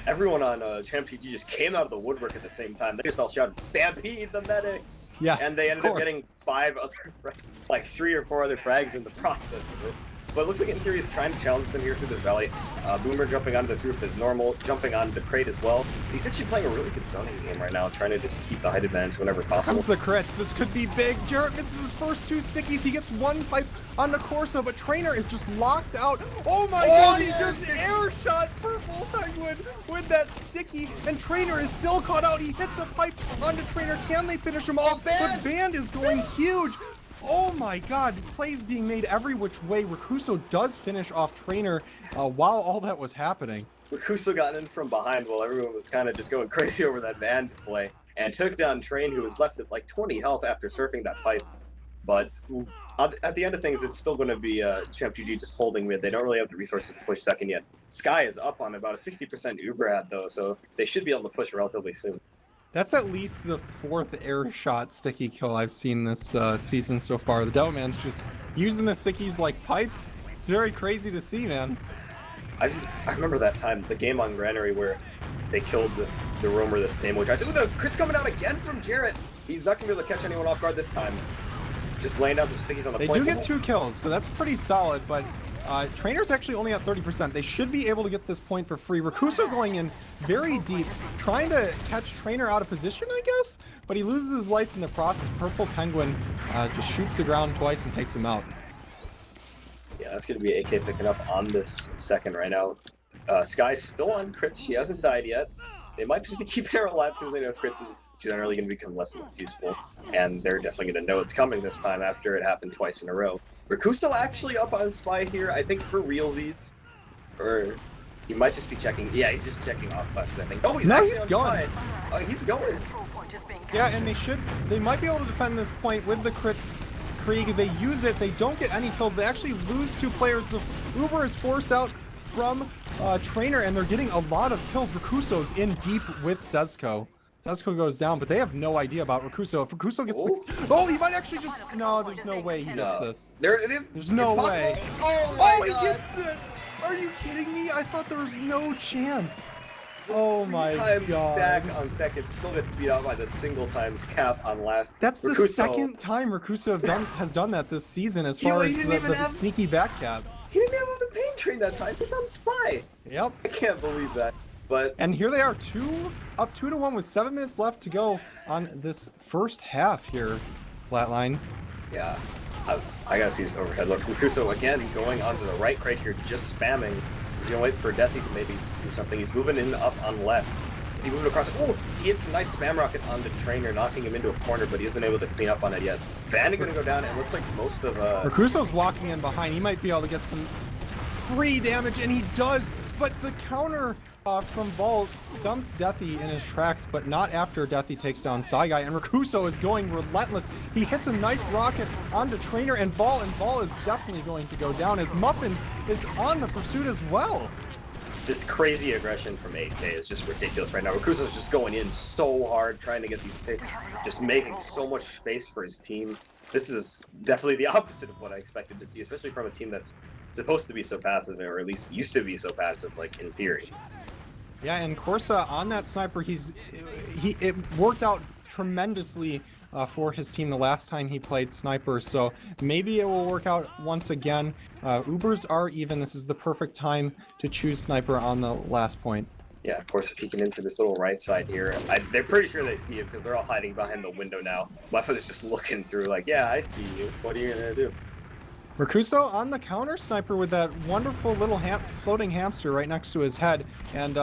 Everyone on ChampGG just came out of the woodwork at the same time. They just all shouted, "Stampede the medic!" Yes, and they ended up getting 5 other, like 3 or 4 other frags in the process of it. But it looks like in theory he's trying to challenge them here through this valley. Boomer jumping onto this roof is normal, jumping onto the crate as well. He's actually playing a really good zoning game right now, trying to just keep the height advantage whenever possible. Comes the crits. This could be big. Jarrett misses his first 2 stickies. He gets 1 pipe on the Corsa, but Trainer is just locked out. Oh my god, he just air shot Purple Penguin with that sticky, and Trainer is still caught out. He hits a pipe onto Trainer. Can they finish him off? But Band is going huge. Oh my god, plays being made every which way. Rakuso does finish off Trainer while all that was happening. Rakuso got in from behind while everyone was kind of just going crazy over that band play, and took down Train, who was left at like 20 health after surfing that pipe. But at the end of things, it's still going to be ChampGG just holding mid. They don't really have the resources to push second yet. Sky is up on about a 60% Uber ad though, so they should be able to push relatively soon. That's at least the 4th air shot sticky kill I've seen this season so far. The Devilman's just using the stickies like pipes. It's very crazy to see, man. I remember that time, the game on Granary where they killed the roamer the same way. Ooh, the crit's coming out again from Jarrett. He's not gonna be able to catch anyone off guard this time. Just laying down some stickies on the point. They do get 2 kills, so that's pretty solid, but Trainer's actually only at 30%. They should be able to get this point for free. Rakuso going in very deep, trying to catch Trainer out of position, I guess, but he loses his life in the process. Purple Penguin just shoots the ground twice and takes him out. Yeah, that's going to be AK picking up on this second right now. Sky's still on crits. She hasn't died yet. They might just be keeping her alive because they know crits is generally going to become less and less useful. And they're definitely going to know it's coming this time after it happened twice in a row. Rakuso actually up on Spy here, I think for realsies. Or he might just be checking. Yeah, he's just checking off classes, I think. Oh, he's actually on going. Spy. Oh, he's going. Yeah, and they might be able to defend this point with the crits. Krieg, they use it, they don't get any kills, they actually lose 2 players. So Uber is forced out from Trainer, and they're getting a lot of kills. Rakuso's in deep with Sezco. Sezco goes down, but they have no idea about Rakuso. If Rakuso gets oh, he might actually just... No, there's no way he gets this. There's no way. Oh, he gets it! Are you kidding me? I thought there was no chance. Oh my god. Stack on second still gets beat out by the single times cap on last. That's Rakuso. The second time Rakuso has done that this season as far as the sneaky back cap. He didn't have the pain train that time. He's on Spy. Yep. I can't believe that. And here they are, up 2-1 with 7 minutes left to go on this first half here, Flatline. Yeah, I gotta see his overhead look. Rakuso again going onto the right here, just spamming. He's gonna wait for Deathy to maybe do something. He's moving in up on left. He moved across. Oh, he hits a nice spam rocket on the Trainer, knocking him into a corner, but he isn't able to clean up on it yet. Van gonna go down. It looks like most of Rakuso's walking in behind. He might be able to get some free damage, and he does. But the counter from Ball stumps Deathy in his tracks, but not after Deathy takes down Saigai. And Rakuso is going relentless. He hits a nice rocket onto Trainer and Ball is definitely going to go down as Muffins is on the pursuit as well. This crazy aggression from 8K is just ridiculous right now. Rakuso's just going in so hard, trying to get these picks, just making so much space for his team. This is definitely the opposite of what I expected to see, especially from a team that's supposed to be so passive, or at least used to be so passive, like in theory. Yeah, and Corsa on that sniper, it worked out tremendously for his team the last time he played sniper, so maybe it will work out once again. Ubers are even. This is the perfect time to choose sniper on the last point. Yeah, of course, peeking into this little right side here. They're pretty sure they see him because they're all hiding behind the window now. Mathsad is just looking through like, yeah, I see you. What are you gonna do? Rakuso on the counter sniper with that wonderful little floating hamster right next to his head. And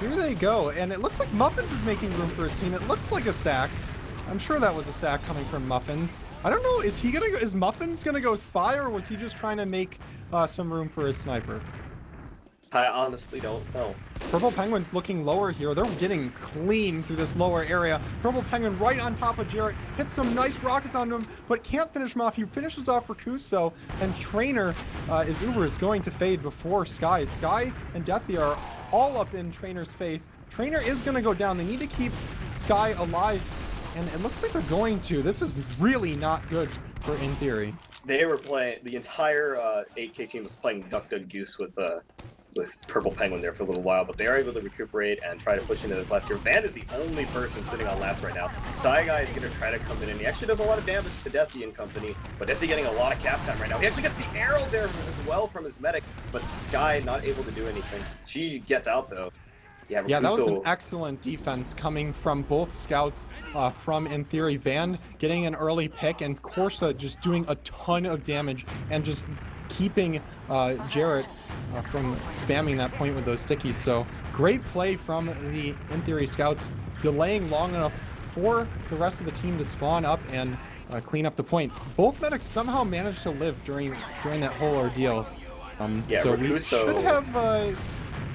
here they go. And it looks like Muffins is making room for his team. It looks like a sack. I'm sure that was a sack coming from Muffins. I don't know, is Muffins gonna go spy, or was he just trying to make some room for his sniper? I honestly don't know. Purple Penguin's looking lower here. They're getting clean through this lower area. Purple Penguin right on top of Jarrett. Hits some nice rockets onto him, but can't finish him off. He finishes off Rakuso, and Trainer is going to fade before Sky. Sky and Deathy are all up in Trainer's face. Trainer is going to go down. They need to keep Sky alive, and it looks like they're going to. This is really not good for In Theory. They were playing, the entire 8K team was playing Duck Duck Goose with Purple Penguin there for a little while, but they are able to recuperate and try to push into this last tier. Van is the only person sitting on last right now. Saigai is going to try to come in, and he actually does a lot of damage to Deathy and company, but Deathy getting a lot of cap time right now. He actually gets the arrow there as well from his medic, but Sky not able to do anything. She gets out though. Yeah, that was an excellent defense coming from both scouts from In Theory. Van getting an early pick, and Corsa just doing a ton of damage and just keeping Jarrett from spamming that point with those stickies. So great play from the In Theory scouts, delaying long enough for the rest of the team to spawn up and clean up the point. Both medics somehow managed to live during that whole ordeal. So we should have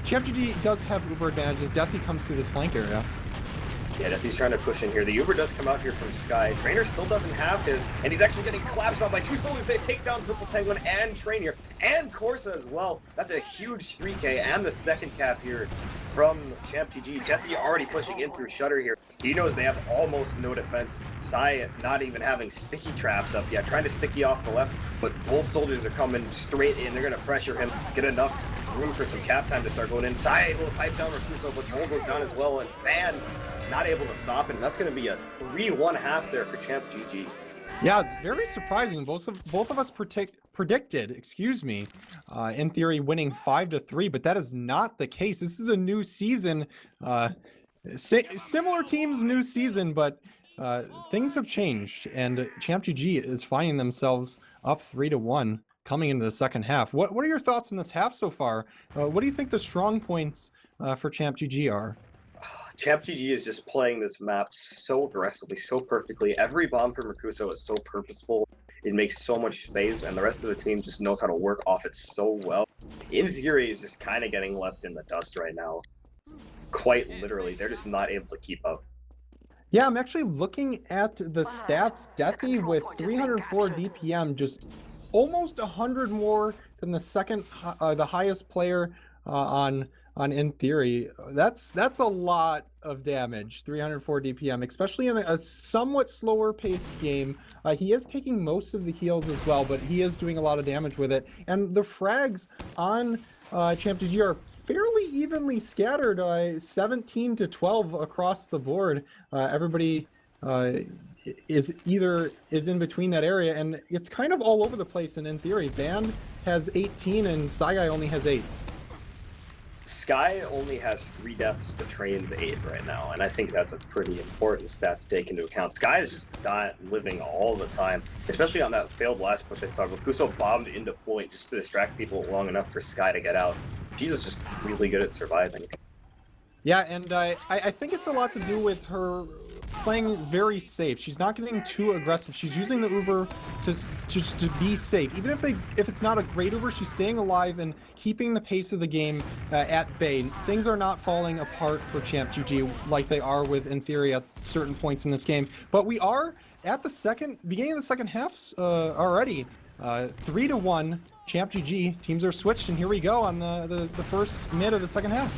ChampGG does have Uber advantages. Deathy comes through this flank area. Yeah, Deathy's trying to push in here. The Uber does come out here from Sky. Trainer still doesn't have his, and he's actually getting collapsed on by 2 soldiers. They take down Purple Penguin and Trainer, and Corsa as well. That's a huge 3K, and the second cap here from ChampGG. Deathy already pushing in through Shutter here. He knows they have almost no defense. Sai not even having sticky traps up yet, trying to sticky off the left, but both soldiers are coming straight in. They're going to pressure him, get enough room for some cap time to start going in. Sai able to pipe down Rakuso, but Bull goes down as well, and Fan not able to stop it. And that's going to be a 3-1 half there for ChampGG. Yeah, very surprising. Both of us predicted, excuse me, in theory winning 5-3, but that is not the case. This is a new season, similar teams, new season, but things have changed, and ChampGG is finding themselves up 3-1 coming into the second half. What are your thoughts on this half so far? What do you think the strong points for ChampGG are? ChampGG is just playing this map so aggressively, so perfectly. Every bomb from Rakuso is so purposeful. It makes so much space, and the rest of the team just knows how to work off it so well. In theory, is just kind of getting left in the dust right now. Quite literally, they're just not able to keep up. Yeah, I'm actually looking at the stats. Deathy with 304 DPM, just almost 100 more than the highest player on In Theory. That's a lot of damage, 304 DPM, especially in a somewhat slower paced game. He is taking most of the heals as well, but he is doing a lot of damage with it. And the frags on ChampGG are fairly evenly scattered, 17-12 across the board. Everybody is in between that area, and it's kind of all over the place. And In Theory, Band has 18 and Saigai only has 8. Sky only has 3 deaths to Train's 8 right now, and I think that's a pretty important stat to take into account. Sky is just not living all the time, especially on that failed last push I saw. Rakuso bombed into point just to distract people long enough for Sky to get out. She's just really good at surviving. Yeah, and I think it's a lot to do with her playing very safe. She's not getting too aggressive. She's using the Uber to be safe. Even if it's not a great Uber, she's staying alive and keeping the pace of the game at bay. Things are not falling apart for ChampGG like they are with In Theory at certain points in this game. But we are at the beginning of the second half already. 3-1 ChampGG. Teams are switched, and here we go on the first mid of the second half.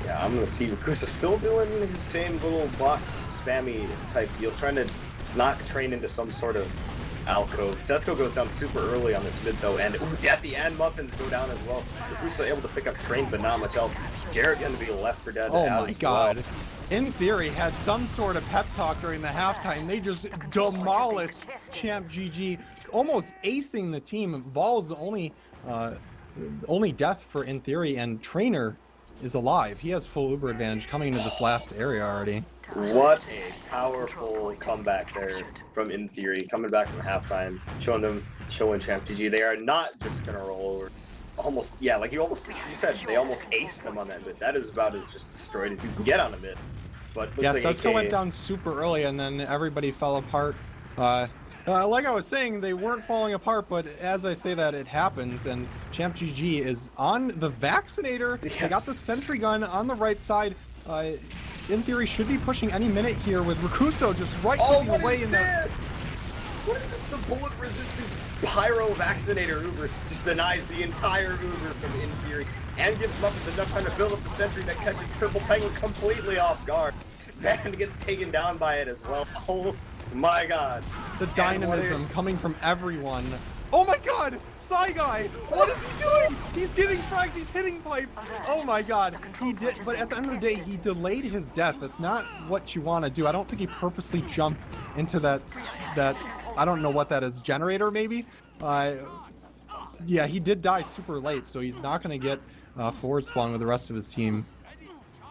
Yeah, I'm gonna see Rakusa still doing his same little box spammy type deal, trying to knock Train into some sort of alcove. Sesko goes down super early on this mid though, and Deathy and Muffins go down as well. Rakusa able to pick up Train, but not much else. Jared gonna be left for dead. Oh my god. Well. In Theory had some sort of pep talk during the halftime. They just demolished ChampGG, almost acing the team. Vol's the only death for In Theory, and Trainer is alive. He has full Uber advantage coming into this last area already. What a powerful comeback there from In Theory, coming back from halftime, showing ChampGG they are not just gonna roll over. Almost, yeah, like you said, they almost aced them on that mid. That is about as just destroyed as you can get on a mid. But yeah, like Sesko went down super early, and then everybody fell apart. Like I was saying, they weren't falling apart, but as I say that, it happens, and ChampGG is on the Vaccinator. Yes. They got the sentry gun on the right side. In Theory should be pushing any minute here with Rakuso just right away in the... What is this? The bullet resistance pyro vaccinator Uber just denies the entire Uber from In Theory and gives Muffins enough time to build up the sentry that catches Purple Penguin completely off guard. Van gets taken down by it as well. Oh my god. The dynamism coming from everyone. Oh my god! Saigai! What is he doing? He's getting frags, he's hitting pipes! Oh my god. He did, but at the end of the day, he delayed his death. That's not what you want to do. I don't think he purposely jumped into that I don't know what that is, generator maybe? Yeah, he did die super late, so he's not going to get forward spawn with the rest of his team.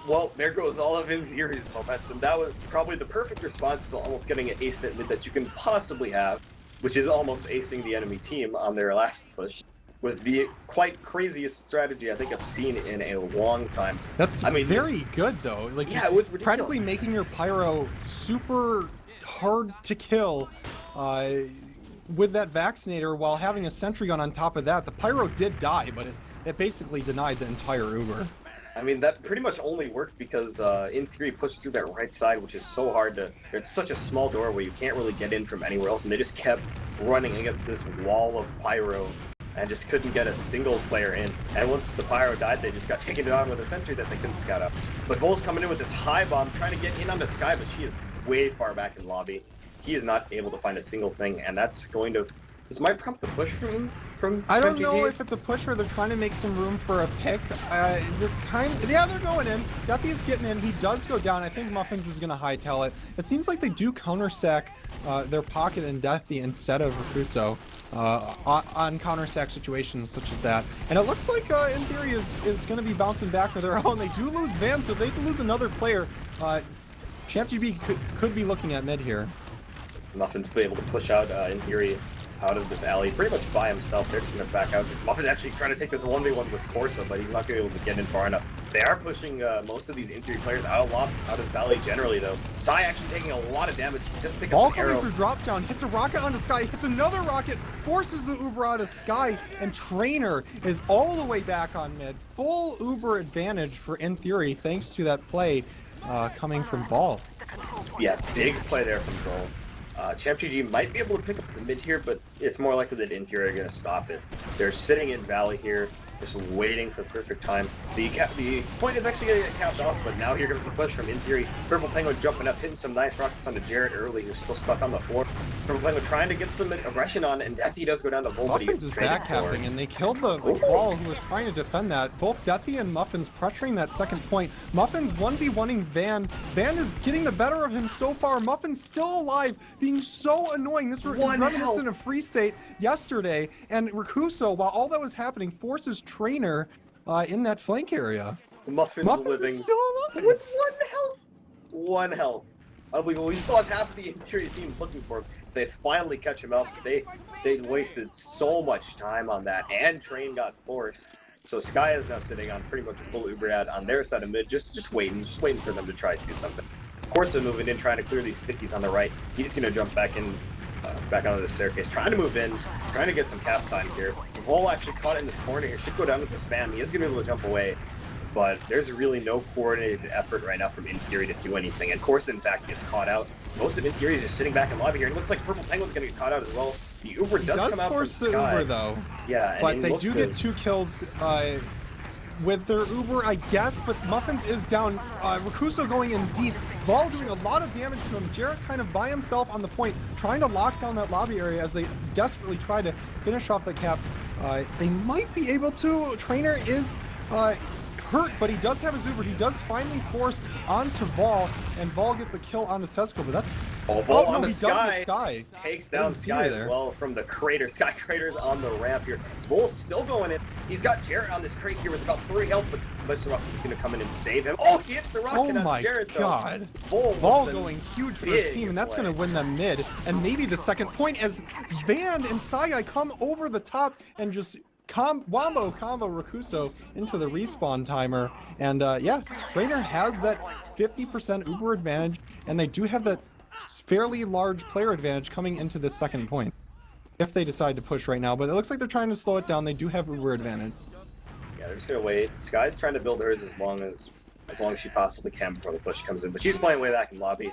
Well, there goes all of In Theory's momentum. That was probably the perfect response to almost getting an ace net mid that you can possibly have, which is almost acing the enemy team on their last push, with the quite craziest strategy I think I've seen in a long time. That's very good though. Like, yeah, it was ridiculous. Practically making your pyro super hard to kill with that vaccinator while having a sentry gun on top of that. The pyro did die, but it basically denied the entire Uber. I mean, that pretty much only worked because In Theory pushed through that right side, which is so hard to... It's such a small door where you can't really get in from anywhere else, and they just kept running against this wall of pyro and just couldn't get a single player in. And once the Pyro died, they just got taken down with a sentry that they couldn't scout out. But Vol's coming in with this high bomb, trying to get in onto Sky, but she is way far back in lobby. He is not able to find a single thing, and that's going to... This might prompt the push from I don't know ChampGG. if it's a push or they're trying to make some room for a pick. They're going in. Deathy's getting in. He does go down. I think Muffins is going to hightail it. It seems like they do counter-sack their pocket and Deathy instead of Rakuso on counter-sack situations such as that. And it looks like In Theory is going to be bouncing back for their own. They do lose Van, so they lose another player. ChampGG could be looking at mid here. Muffins be able to push out In Theory out of this alley pretty much by himself. They're just going to back out. Muffin's actually trying to take this 1v1 with Corsa, but he's not going to be able to get in far enough. They are pushing most of these In Theory players out of Valley generally, though. Sai actually taking a lot of damage. He just picked Ball up an arrow. coming through drop down, hits a rocket onto Sky, hits another rocket, forces the Uber out of Sky, and Trainer is all the way back on mid. Full Uber advantage for In Theory thanks to that play coming from Ball. Yeah, big play there from Ball. ChampGG might be able to pick up the mid here, but it's more likely that In Theory are going to stop it. They're sitting in Valley here, just waiting for the perfect time. The point is actually going to get capped off, but now here comes the push from In Theory. Purple Penguin jumping up, hitting some nice rockets onto Jarrett early, who's still stuck on the floor. Purple Penguin trying to get some aggression on, and Deathy does go down to Vol, but he Muffins gets is traded backcapping, for. and they killed the Ball who was trying to defend that. Both Deathy and Muffins pressuring that second point. Muffins 1v1ing Van. Van is getting the better of him so far. Muffins still alive, being so annoying. This is reminiscent of Free State yesterday, and Rakuso, while all that was happening, forces Trainer in that flank area. Muffins living is still alive with 1 health. 1 health. Unbelievable. He still has half of the interior team looking for him. They finally catch him up. They wasted so much time on that, and Train got forced. So Sky is now sitting on pretty much a full Uber ad on their side of mid, just waiting for them to try to do something. Of course, they're moving in, trying to clear these stickies on the right. He's going to jump back in, back onto the staircase, trying to move in, trying to get some cap time here. Vol actually caught in this corner here, should go down with the spam. He is going to be able to jump away, but there's really no coordinated effort right now from In Theory to do anything. And Corsa, in fact, gets caught out. Most of In Theory is just sitting back in lobby here. And it looks like Purple Penguin's going to get caught out as well. The Uber does come out from force the Sky. Uber, though. Yeah, but they do get 2 kills with their Uber, I guess, but Muffins is down. Rakuso going in deep. Vol doing a lot of damage to him. Jarrett kind of by himself on the point, trying to lock down that lobby area as they desperately try to finish off the cap. They might be able to. Trainer is hurt, but he does have his Uber. He does finally force onto Vol, and Vol gets a kill onto Sesko, but that's... Vol on the Sky. Takes down Sky as well from the crater. Sky Crater's on the ramp here. Vol's still going in. He's got Jarrett on this crate here with about 3 health, but Mr. Rocket is going to come in and save him. Oh, he hits the rocket on Jarrett, though. Oh my god. Vol going huge for his team, and that's going to win them mid. And maybe the second point as Van and Sagai come over the top and just wombo combo Rakuso into the respawn timer. And yeah, Trainer has that 50% Uber advantage, and they do have that fairly large player advantage coming into this second point if they decide to push right now, but it looks like they're trying to slow it down. They do have Uber advantage. Yeah, they're just gonna wait. Sky's trying to build hers as long as she possibly can before the push comes in, but she's playing way back in lobby,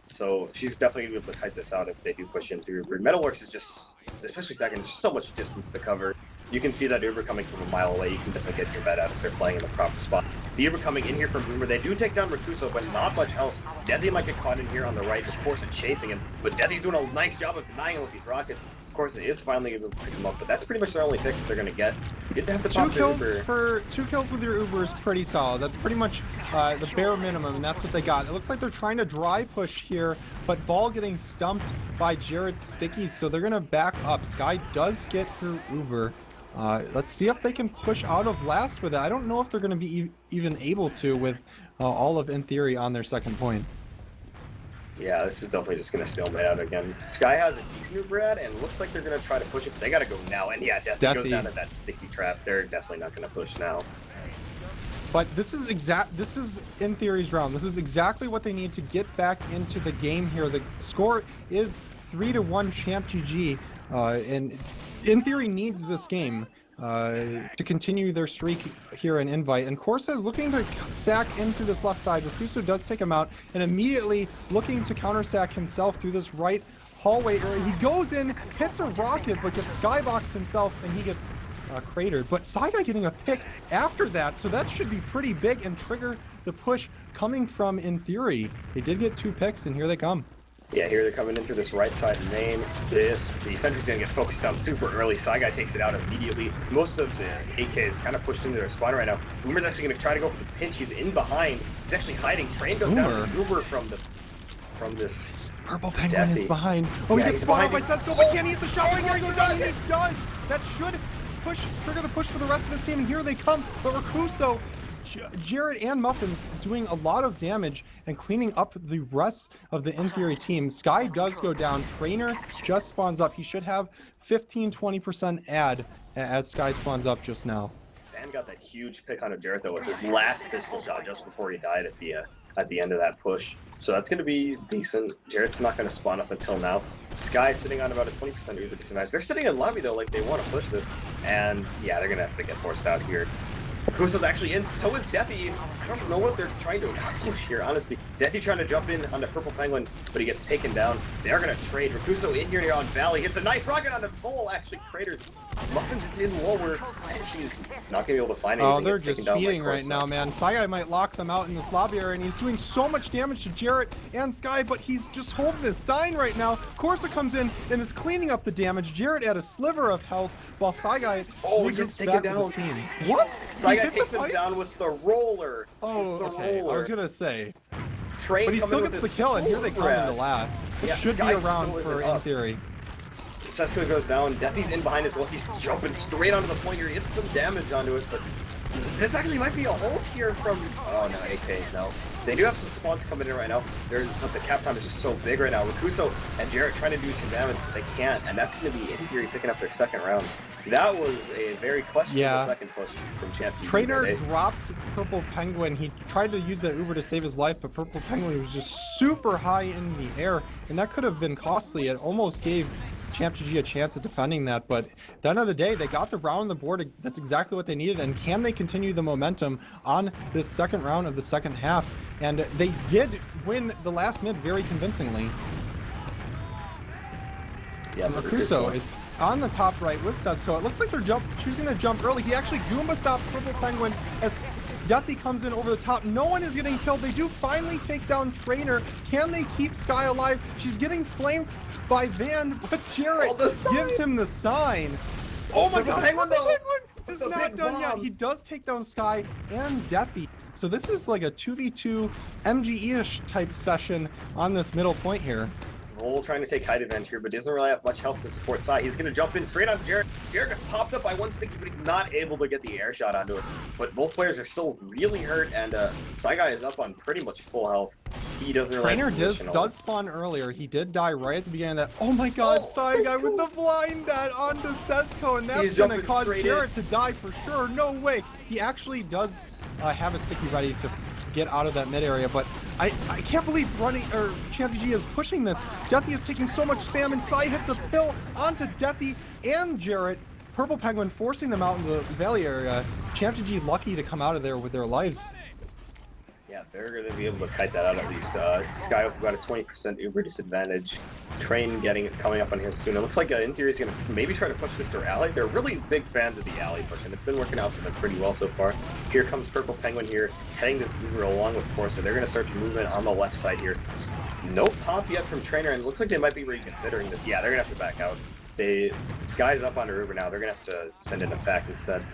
so she's definitely gonna be able to kite this out if they do push in through Uber. Metalworks is just, especially second, there's just so much distance to cover. You can see that Uber coming from a mile away. You can definitely get your bet out if they're playing in the proper spot. The Uber coming in here from Uber, they do take down Rakuso, but not much else. Deathy might get caught in here on the right, of course, it's chasing him, but Deathy's doing a nice job of denying him with these rockets. Of course, it is finally able to pick him up, but that's pretty much their only fix they're going to get. You did have to pop the Uber. 2 kills with your Uber is pretty solid. That's pretty much the bare minimum, and that's what they got. It looks like they're trying to dry push here, but Vol getting stumped by Jarrett's stickies, so they're going to back up. Sky does get through Uber. Let's see if they can push out of last with it. I don't know if they're going to be even able to with all of In Theory on their second point. Yeah, this is definitely just going to stalemate out again. Sky has a decent Uber ad, and looks like they're going to try to push it, but they got to go now. And yeah, Deathy goes down to that sticky trap. They're definitely not going to push now. But this is In Theory's round. This is exactly what they need to get back into the game here. The score is 3-1 ChampGG, and In Theory needs this game to continue their streak here in Invite. And Corsa is looking to sack in through this left side. Rakuso does take him out, and immediately looking to counter sack himself through this right hallway area. He goes in, hits a rocket, but gets skyboxed himself, and he gets cratered. But Saiga getting a pick after that, so that should be pretty big and trigger the push coming from In Theory. They did get 2 picks, and here they come. Yeah, here they're coming in through this right side main. The sentry's gonna get focused down super early. Saiga takes it out immediately. Most of the AK is kind of pushed into their spawn right now. Boomer's actually gonna try to go for the pinch. He's in behind. He's actually hiding. Train goes down. Boomer from this Purple Penguin is behind. Oh, yeah, he gets spawned by Sesko, but can he hit the shot? He goes down, and he does. That should trigger the push for the rest of his team, and here they come. But Rakuso, Jared and Muffins doing a lot of damage and cleaning up the rest of the In Theory team. Sky does go down. Trainer just spawns up. He should have 15-20% add as Sky spawns up just now. Van got that huge pick on Jared though with his last pistol shot just before he died at the end of that push. So that's going to be decent. Jared's not going to spawn up until now. Sky sitting on about a 20% user disadvantage. They're sitting in lobby though, like they want to push this, and yeah, they're going to have to get forced out here. Kuso's actually in, so is Deathy. I don't know what they're trying to accomplish here, honestly. Deathy trying to jump in on the Purple Penguin, but he gets taken down. They are going to trade. Rakuso in here on Valley. Hits a nice rocket on the pole, actually craters. Muffins is in lower, and she's not going to be able to find anything. Oh, they're just feeding right now, man. Saiga might lock them out in this lobby area, and he's doing so much damage to Jarrett and Sky, but he's just holding his sign right now. Corsa comes in and is cleaning up the damage. Jarrett at a sliver of health, while Saiga he gets taken down. What? Saiga takes him down with the roller. Oh, okay. I was gonna say. Train but he still gets the kill, and here they come in the last. This should be around for In Theory. Sesko goes down. Deathy's in behind as well. He's jumping straight onto the point here. He hits some damage onto it, but this actually might be a hold here from... Oh, no, AK, no. They do have some spawns coming in right now. But the cap time is just so big right now. Rakuso and Jarrett trying to do some damage, but they can't, and that's going to be In Theory picking up their second round. That was a very questionable second push from ChampGG. Trainer dropped Purple Penguin. He tried to use that Uber to save his life, but Purple Penguin was just super high in the air, and that could have been costly. It almost gave ChampGG a chance at defending that, but at the end of the day, they got the round on the board. That's exactly what they needed, and can they continue the momentum on this second round of the second half? And they did win the last mid very convincingly. Yeah, Rakuso is on the top right with Sesko. It looks like they're choosing to jump early. He actually Goomba stopped Purple Penguin as Deathy comes in over the top. No one is getting killed. They do finally take down Trainer. Can they keep Sky alive? She's getting flanked by Van, but Jarrett gives him the sign. Oh my god, Penguin is not done yet. He does take down Sky and Deathy. So this is like a 2v2 MGE-ish type session on this middle point here. Vol trying to take height advantage here, but doesn't really have much health to support Sai. He's going to jump in straight on Jared. Jared gets popped up by one sticky, but he's not able to get the air shot onto it. But both players are still really hurt, and Sai Guy is up on pretty much full health. He doesn't really Trainer does spawn earlier. He did die right at the beginning of that. Oh my god, Sai Guy with the blind bat onto Sesko, and that's going to cause Jared to die for sure. No way. He actually does have a sticky ready to get out of that mid area, but I can't believe ChampGG is pushing this. Deathy is taking so much spam, and Sai hits a pill onto Deathy and Jarrett. Purple Penguin forcing them out in the valley area. ChampGG lucky to come out of there with their lives. Yeah, they're going to be able to kite that out at least. Sky with about a 20% Uber disadvantage. Train coming up on here soon. It looks like In Theory is going to maybe try to push this to alley. They're really big fans of the alley push, and it's been working out for them pretty well so far. Here comes Purple Penguin here, heading this Uber along with Corsa. They're going to start to move in on the left side here. No pop yet from Trainer, and it looks like they might be reconsidering this. Yeah, they're going to have to back out. Sky's up onto Uber now. They're going to have to send in a sack instead.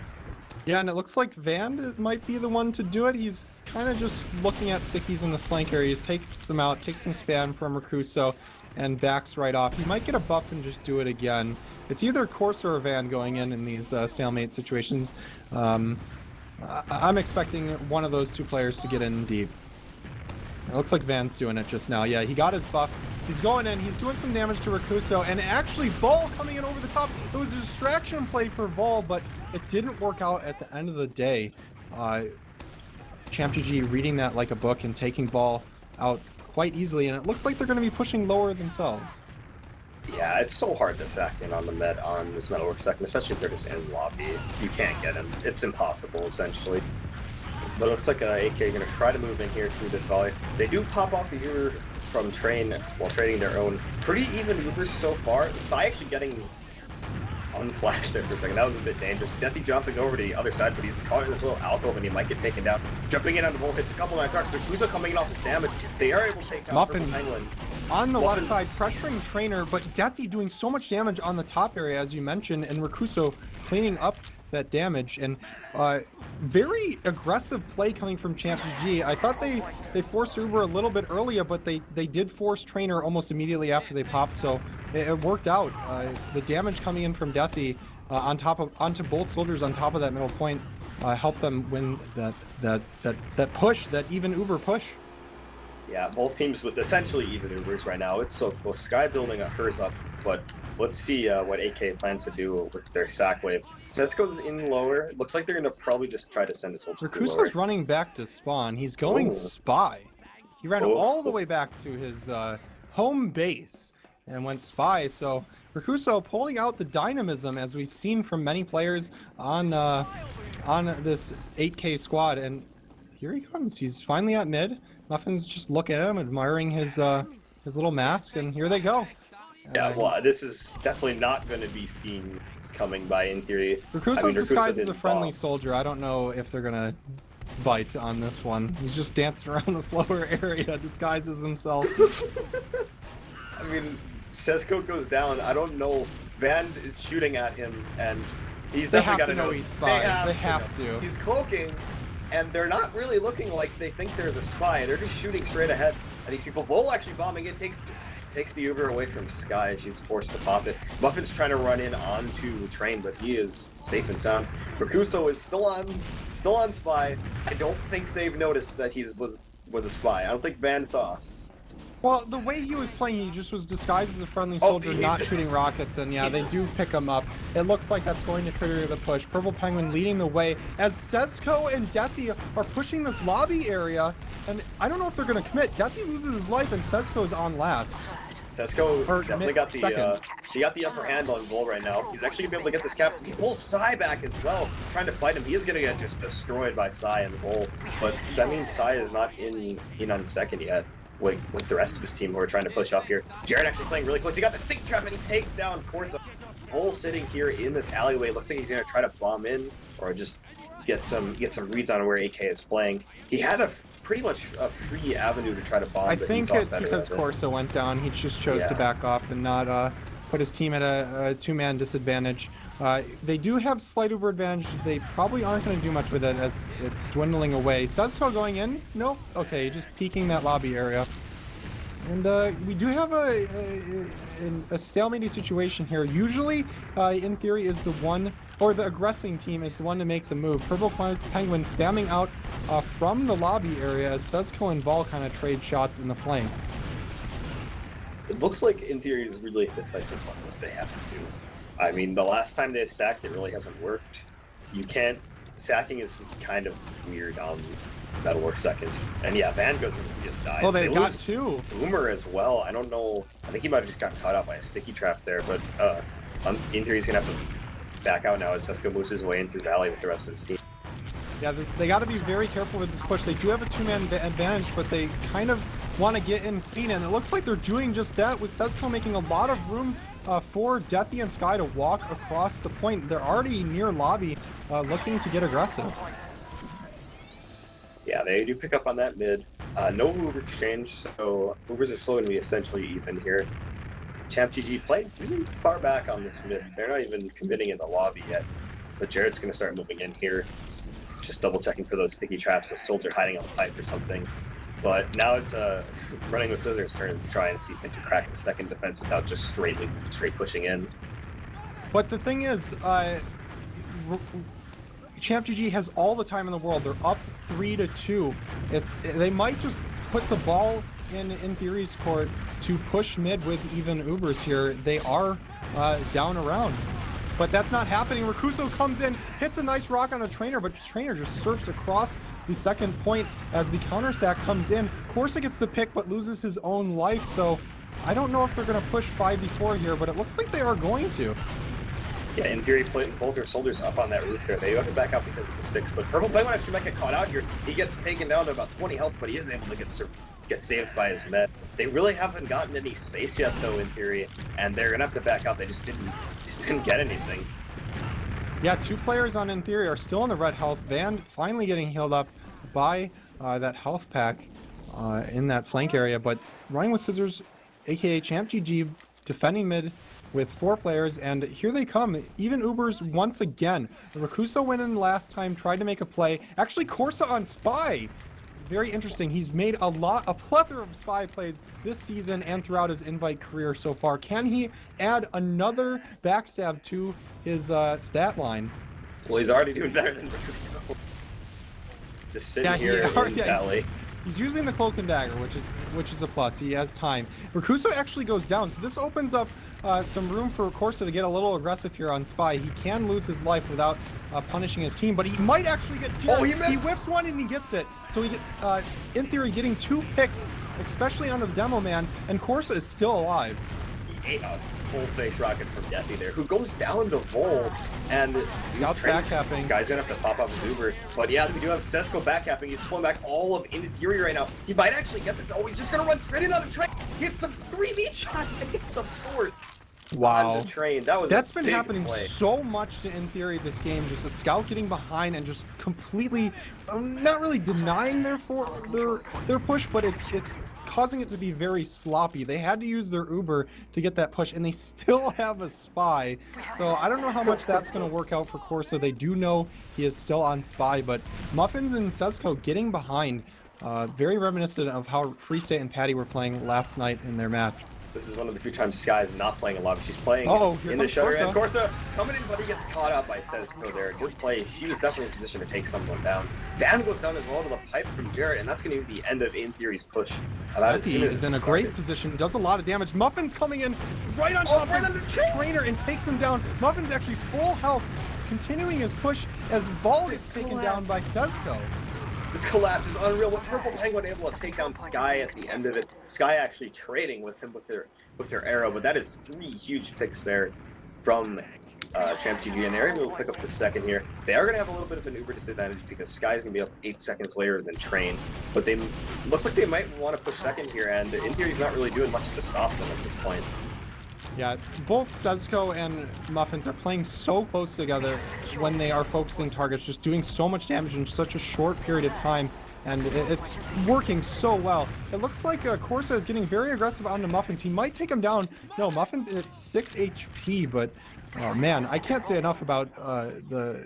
Yeah, and it looks like Van might be the one to do it. He's kind of just looking at stickies in this flank area. He takes them out, takes some spam from Rakuso, and backs right off. He might get a buff and just do it again. It's either Corsa or Van going in these stalemate situations. I'm expecting one of those two players to get in deep. It looks like Van's doing it just now. Yeah, he got his buff. He's going in. He's doing some damage to Rakuso, and actually Vol coming in over the top. It was a distraction play for Vol, but it didn't work out at the end of the day. ChampGG reading that like a book and taking Vol out quite easily, and it looks like they're going to be pushing lower themselves. Yeah, it's so hard to sack in on the med on this Metalwork second, especially if they're just in lobby. You can't get him. It's impossible, essentially. But it looks like AK are going to try to move in here through this volley. They do pop off the Uber from Train while trading their own. Pretty even Ubers so far. Sai actually getting unflashed there for a second. That was a bit dangerous. Deathy jumping over to the other side, but he's caught in this little alcove and he might get taken down. Jumping in on the roll, hits a couple nice arcs. Rakusa coming in off his damage. They are able to take out Muffin Penguin. on the left Muffin's side, pressuring Trainer, but Deathy doing so much damage on the top area, as you mentioned, and Rakuso cleaning up that damage. And very aggressive play coming from ChampGG. I thought they forced Uber a little bit earlier, but they did force Trainer almost immediately after they popped, so it worked out. The damage coming in from Deathy onto both soldiers on top of that middle point helped them win that push, that even Uber push. Yeah, both teams with essentially even Ubers right now. It's so close. Sky building hers up, but let's see what AK plans to do with their sack wave. Tesco's in lower. It looks like they're going to probably just try to send a soldier through lower. Rakuso's running back to spawn. He's going spy. He ran all the way back to his home base and went spy. So Rakuso pulling out the dynamism, as we've seen from many players on this 8K squad. And here he comes. He's finally at mid. Muffin's just looking at him, admiring his little mask, and here they go. Yeah, well, this is definitely not going to be seen coming by in theory. Rakuso's disguised as a friendly soldier. I don't know if they're gonna bite on this one. He's just dancing around this lower area, disguises himself. I mean, Sesko goes down. I don't know. Van is shooting at him, and he's definitely got to know he's spy. They have to. He's cloaking, and they're not really looking like they think there's a spy. They're just shooting straight ahead. And these people, Vol actually bombing it, takes the Uber away from Sky, and she's forced to pop it. Muffin's trying to run in onto Train, but he is safe and sound. Rakuso is still on spy. I don't think they've noticed that he was a spy. I don't think Van saw. Well, the way he was playing, he just was disguised as a friendly soldier, not shooting rockets, and yeah, they do pick him up. It looks like that's going to trigger the push. Purple Penguin leading the way as Sesko and Deathy are pushing this lobby area, and I don't know if they're going to commit. Deathy loses his life, and Sesko is on last. Sesko definitely got the upper hand on Vol right now. He's actually gonna be able to get this cap. He pulls Sai back as well, trying to fight him. He is gonna get just destroyed by Sai and Vol, but that means Sai is not in on second yet. With the rest of his team who are trying to push up here. Jared actually playing really close. He got the stick trap and he takes down Corsa. Vol sitting here in this alleyway. Looks like he's gonna try to bomb in or just get some reads on where AK is playing. He had pretty much a free avenue to try to bomb. I think it's because Corsa went down. He just chose to back off and not put his team at a two-man disadvantage. They do have slight Uber advantage. They probably aren't going to do much with it as it's dwindling away. Sesko going in? Nope. Okay, just peeking that lobby area. And we do have a stalemate situation here. Usually, in theory, is the one, or the aggressing team is the one to make the move. Purple Penguin spamming out from the lobby area as Sesko and Vol kind of trade shots in the flank. It looks like, in theory, is really a decisive one what they have to do. I mean, the last time they've sacked, it really hasn't worked. You can't... Sacking is kind of weird on Metal Work second. And yeah, Van goes in and he just dies. Oh, they got two. Boomer as well. I don't know. I think he might have just got caught out by a sticky trap there, but in theory, he's going to have to back out now as Sesko moves his way in through Valley with the rest of his team. Yeah, they got to be very careful with this push. They do have a two-man advantage, but they kind of want to get in clean, and it looks like they're doing just that, with Sesko making a lot of room for Deathy and Sky to walk across the point. They're already near lobby, looking to get aggressive. Yeah, they do pick up on that mid. No Uber exchange, so Ubers are still going to be essentially even here. ChampGG playing really far back on this mid. They're not even committing in the lobby yet. But Jared's going to start moving in here, just double checking for those sticky traps, a soldier hiding on the pipe or something. But now it's running with Scissors' turn to try and see if they can crack the second defense without just straight pushing in. But the thing is, ChampGG has all the time in the world. They're up 3-2. They might just put the ball in theory's court to push mid with even Ubers here. They are down around. But that's not happening. Rakuso comes in, hits a nice rock on a Trainer, but Trainer just surfs across the second point as the counter sack comes in. Corsa gets the pick, but loses his own life, so I don't know if they're going to push 5v4 here, but it looks like they are going to. Yeah, in theory, putting both their soldiers up on that roof there. They have to back out because of the sticks, but Purple Penguin actually might get caught out here. He gets taken down to about 20 health, but he is able to get saved by his med. They really haven't gotten any space yet, though, in theory, and they're gonna have to back out. They just didn't get anything. Yeah, 2 players on In Theory are still in the red health. Van finally getting healed up by that health pack in that flank area, but running with scissors, aka ChampGG, defending mid with 4 players, and here they come. Even Ubers once again. Rakuso went in last time, tried to make a play. Actually, Corsa on Spy. Very interesting. He's made a plethora of Spy plays this season and throughout his Invite career so far. Can he add another backstab to his stat line? Well, he's already doing better than Rakuso. Just sitting here in Valley. He's using the Cloak and Dagger, which is a plus. He has time. Rakuso actually goes down, so this opens up some room for Corsa to get a little aggressive here on Spy. He can lose his life without punishing his team, but he might actually get Jared. Oh, he missed! He whiffs one and he gets it. So he, in theory, getting 2 picks, especially onto the Demo Man, and Corsa is still alive. He ate a full face rocket from Deathy there, who goes down to Vol, and Scout's backcapping. This guy's gonna have to pop up his Uber. But yeah, we do have Sesko backcapping. He's pulling back all of In Theory right now. He might actually get this. Oh, he's just gonna run straight in on the train. He hits some 3v shot. It's the 4th. Wow. On the train. That's been happening so much to In Theory this game. Just a scout getting behind and just completely, not really denying their push, but it's causing it to be very sloppy. They had to use their Uber to get that push, and they still have a Spy. So I don't know how much that's going to work out for Corsa. They do know he is still on Spy, but Muffins and Sesko getting behind. Very reminiscent of how Free State and Patty were playing last night in their match. This is one of the few times Sky is not playing a lot. She's playing in the shutter. And Corsa coming in, but he gets caught up by Sesko there. Good play. She was definitely in position to take someone down. Van goes down as well to the pipe from Jarrett, and that's going to be the end of In Theory's push. He is in a great position, does a lot of damage. Muffin's coming in right on top of the trainer and takes him down. Muffin's actually full health, continuing his push as Vol gets taken down by Sesko. This collapse is unreal. With Purple Penguin able to take down Sky at the end of it. Sky actually trading with him with their arrow, but that is 3 huge picks there from ChampGG, and they're able to pick up the second here. They are going to have a little bit of an Uber disadvantage because Sky is going to be up 8 seconds later than Train, but they looks like they might want to push second here, and In Theory's not really doing much to stop them at this point. Yeah, both Sesko and Muffins are playing so close together when they are focusing targets, just doing so much damage in such a short period of time, and it's working so well. It looks like Corsa is getting very aggressive onto Muffins. He might take him down. No, Muffins at 6 HP, but oh man, I can't say enough about the